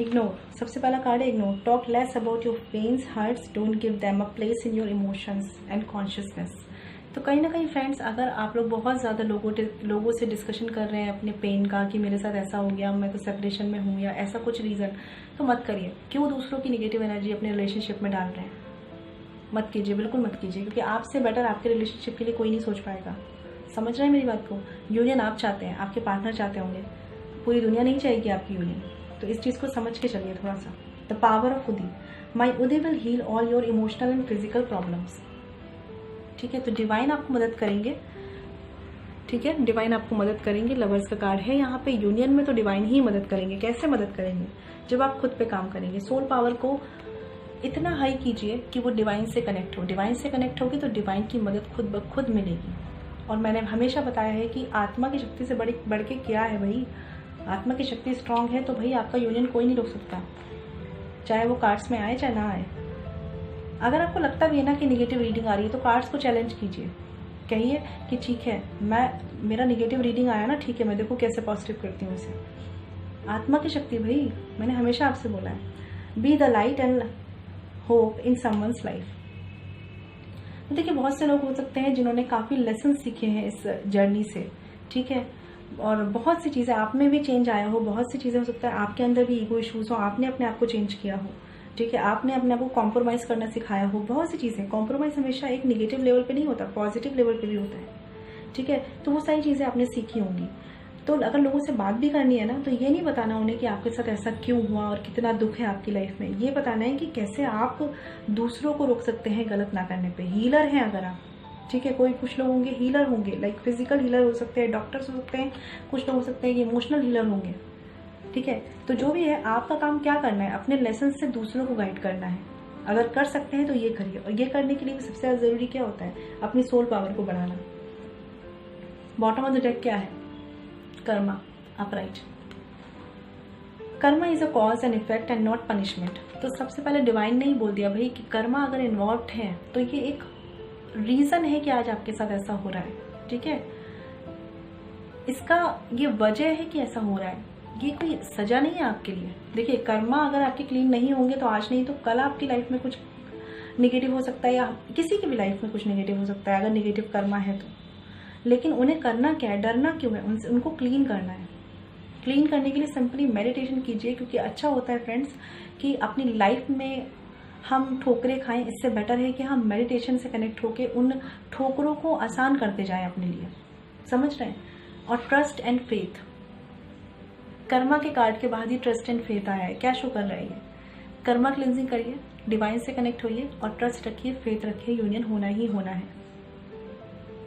इग्नोर। सबसे पहला कार्ड है ignore. Talk less about your pains, hurts, don't give them a place in your emotions and consciousness. तो कहीं ना कहीं फ्रेंड्स, अगर आप लोग बहुत ज़्यादा लोगों से डिस्कशन कर रहे हैं अपने पेन का कि मेरे साथ ऐसा हो गया, मैं तो सेपरेशन में हूँ, या ऐसा कुछ रीज़न, तो मत करिए। क्यों दूसरों की निगेटिव एनर्जी अपने रिलेशनशिप में डाल रहे हैं? मत कीजिए, बिल्कुल मत कीजिए, क्योंकि आपसे बेटर आपके रिलेशनशिप के लिए कोई नहीं सोच पाएगा। समझ रहे हैं मेरी बात को? यूनियन आप चाहते हैं, आपके पार्टनर चाहते होंगे, पूरी दुनिया नहीं चाहेगी आपकी यूनियन। तो इस चीज़ को समझ के चलिए थोड़ा सा। The power of udi. My udi will heal all your emotional and physical problems. ठीक है, तो डिवाइन आपको मदद करेंगे, ठीक है, डिवाइन आपको मदद करेंगे। लवर्स का कार्ड है यहाँ पे। यूनियन में तो डिवाइन ही मदद करेंगे। कैसे मदद करेंगे? जब आप खुद पे काम करेंगे। सोल पावर को इतना हाई कीजिए कि वो डिवाइन से कनेक्ट हो। डिवाइन से कनेक्ट होगी तो डिवाइन की मदद खुद ब खुद मिलेगी। और मैंने हमेशा बताया है कि आत्मा की शक्ति से बढ़ के क्या है भाई। आत्मा की शक्ति स्ट्रांग है तो भाई आपका यूनियन कोई नहीं रोक सकता, चाहे वो कार्ड्स में आए चाहे ना आए। अगर आपको लगता भी है ना कि निगेटिव रीडिंग आ रही है, तो कार्ड्स को चैलेंज कीजिए। कहिए कि ठीक है, मेरा निगेटिव रीडिंग आया ना, ठीक है, मैं देखो कैसे पॉजिटिव करती हूँ इसे। आत्मा की शक्ति भाई, मैंने हमेशा आपसे बोला है, be the light and hope in someone's life. तो देखिए, बहुत से लोग हो सकते हैं जिन्होंने काफ़ी लेसन सीखे हैं इस जर्नी से, ठीक है, और बहुत सी चीज़ें आप में भी चेंज आया हो। बहुत सी चीज़ें हो सकता है आपके अंदर भी ईगो इश्यूज हो, आपने अपने आप को चेंज किया हो, ठीक है, आपने अपने आप को कॉम्प्रोमाइज़ करना सिखाया हो। बहुत सी चीज़ें, कॉम्प्रोमाइज़ हमेशा एक निगेटिव लेवल पे नहीं होता, पॉजिटिव लेवल पे भी होता है, ठीक है। तो वो सारी चीज़ें आपने सीखी होंगी। तो अगर लोगों से बात भी करनी है ना, तो ये नहीं बताना उन्हें कि आपके साथ ऐसा क्यों हुआ और कितना दुख है आपकी लाइफ में। ये बताना है कि कैसे आप दूसरों को रोक सकते हैं गलत ना करने पे। हीलर हैं अगर आप, ठीक है। कोई कुछ लोग होंगे हीलर होंगे, लाइक फिजिकल हीलर हो सकते हैं, डॉक्टर्स हो सकते हैं, कुछ लोग हो सकते हैं कि इमोशनल हीलर होंगे, ठीक है। तो जो भी है आपका काम क्या करना है, अपने लेसन से दूसरों को गाइड करना है। अगर कर सकते हैं तो ये करिए, और ये करने के लिए सबसे ज़्यादा ज़रूरी क्या होता है, अपनी सोल पावर को बढ़ाना। बॉटम ऑफ द डेक क्या है, Karma upright. Karma is a cause and effect and not punishment. तो सबसे पहले डिवाइन ने ही बोल दिया भाई कि कर्मा अगर इन्वॉल्व है तो ये एक रीजन है कि आज आपके साथ ऐसा हो रहा है, ठीक है। इसका ये वजह है कि ऐसा हो रहा है, ये कोई सजा नहीं है आपके लिए। देखिए कर्मा अगर आपके क्लीन नहीं होंगे तो आज नहीं तो कल आपकी लाइफ में कुछ निगेटिव हो सकता है, या किसी की भी लाइफ में कुछ निगेटिव हो सकता है अगर निगेटिव कर्मा है तो। लेकिन उन्हें करना क्या है, डरना क्यों है, उनको क्लीन करना है। क्लीन करने के लिए सिंपली मेडिटेशन कीजिए, क्योंकि अच्छा होता है फ्रेंड्स कि अपनी लाइफ में हम ठोकरें खाएं, इससे बेटर है कि हम मेडिटेशन से कनेक्ट होकर उन ठोकरों को आसान करते जाएं अपने लिए, समझ रहे हैं। और ट्रस्ट एंड फेथ, कर्मा के कार्ड के बाद ही ट्रस्ट एंड फेथ आया है। क्या शो कर रहा है ये, कर्मा क्लिनजिंग करिए, डिवाइन से कनेक्ट होइए और ट्रस्ट रखिए, फेथ रखिए, यूनियन होना ही होना है,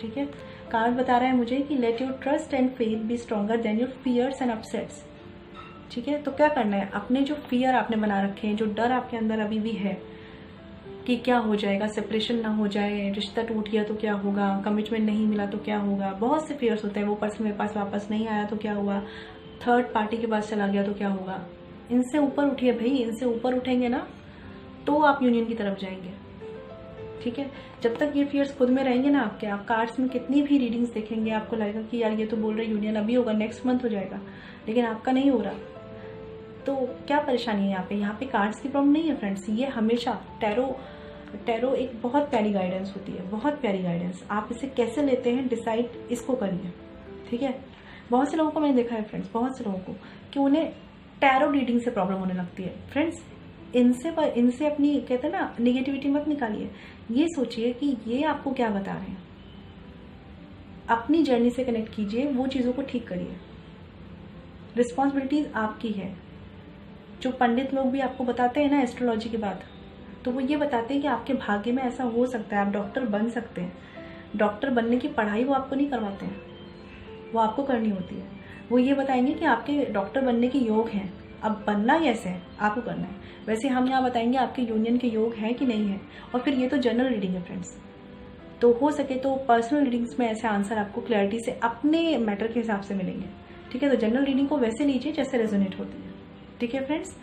ठीक है। कार्ड बता रहा है मुझे कि let your trust and faith be stronger than your fears and upsets, ठीक है। तो क्या करना है, अपने जो फियर आपने बना रखे हैं, जो डर आपके अंदर अभी भी है कि क्या हो जाएगा, सेपरेशन ना हो जाए, रिश्ता टूट गया तो क्या होगा, कमिटमेंट नहीं मिला तो क्या होगा, बहुत से फियर्स होते हैं, वो पर्सन मेरे पास वापस नहीं आया तो क्या हुआ, थर्ड पार्टी के पास चला गया तो क्या होगा। इनसे ऊपर उठिए भाई, इनसे ऊपर उठेंगे ना तो आप यूनियन की तरफ जाएंगे, ठीक है। जब तक ये फियर्स खुद में रहेंगे ना आपके, आप कार्ड्स में कितनी भी रीडिंग्स देखेंगे आपको लगेगा कि यार ये तो बोल रहे यूनियन अभी होगा, नेक्स्ट मंथ हो जाएगा, लेकिन आपका नहीं हो रहा, तो क्या परेशानी है यहाँ पे कार्ड्स की प्रॉब्लम नहीं है फ्रेंड्स। ये हमेशा टैरो एक बहुत प्यारी गाइडेंस होती है, बहुत प्यारी गाइडेंस। आप इसे कैसे लेते हैं डिसाइड इसको करिए, ठीक है। बहुत से लोगों को मैंने देखा है फ्रेंड्स, बहुत से लोगों को कि उन्हें टैरो रीडिंग से प्रॉब्लम होने लगती है। फ्रेंड्स इनसे अपनी कहते हैं ना निगेटिविटी मत निकालिए, ये सोचिए कि ये आपको क्या बता रहे हैं, अपनी जर्नी से कनेक्ट कीजिए, वो चीज़ों को ठीक करिए। रिस्पॉन्सिबिलिटीज आपकी है। जो पंडित लोग भी आपको बताते हैं ना एस्ट्रोलॉजी के बाद, तो वो ये बताते हैं कि आपके भाग्य में ऐसा हो सकता है, आप डॉक्टर बन सकते हैं। डॉक्टर बनने की पढ़ाई वो आपको नहीं करवाते हैं, वो आपको करनी होती है। वो ये बताएंगे कि आपके डॉक्टर बनने के योग हैं, अब बनना कैसे है आपको करना है। वैसे हम यहाँ बताएंगे आपके यूनियन के योग हैं कि नहीं है। और फिर ये तो जनरल रीडिंग है फ्रेंड्स, तो हो सके तो पर्सनल रीडिंग्स में ऐसे आंसर आपको क्लैरिटी से अपने मैटर के हिसाब से मिलेंगे, ठीक है। तो जनरल रीडिंग को वैसे लीजिए जैसे रेजोनेट होती है, ठीक है फ्रेंड्स।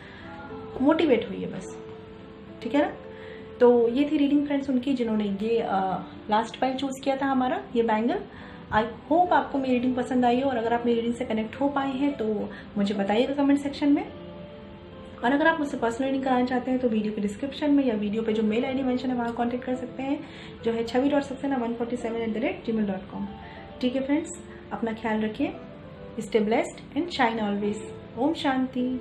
मोटिवेट हुई है बस, ठीक है ना। तो ये थी रीडिंग फ्रेंड्स उनकी जिन्होंने ये लास्ट पाइल चूज किया था हमारा, ये बैंगल। आई होप आपको मेरी रीडिंग पसंद आई है, और अगर आप मेरी रीडिंग से कनेक्ट हो पाए हैं तो मुझे बताइएगा कमेंट सेक्शन में। और अगर आप मुझसे पर्सनल रीडिंग कराना चाहते हैं तो वीडियो के डिस्क्रिप्शन में या वीडियो पे जो मेल आईडी मेंशन है वहाँ कॉन्टैक्ट कर सकते हैं, जो है chavi.saxena147@gmail.com, ठीक है फ्रेंड्स। अपना ख्याल रखिए, stay blessed and shine always. ओम शांति।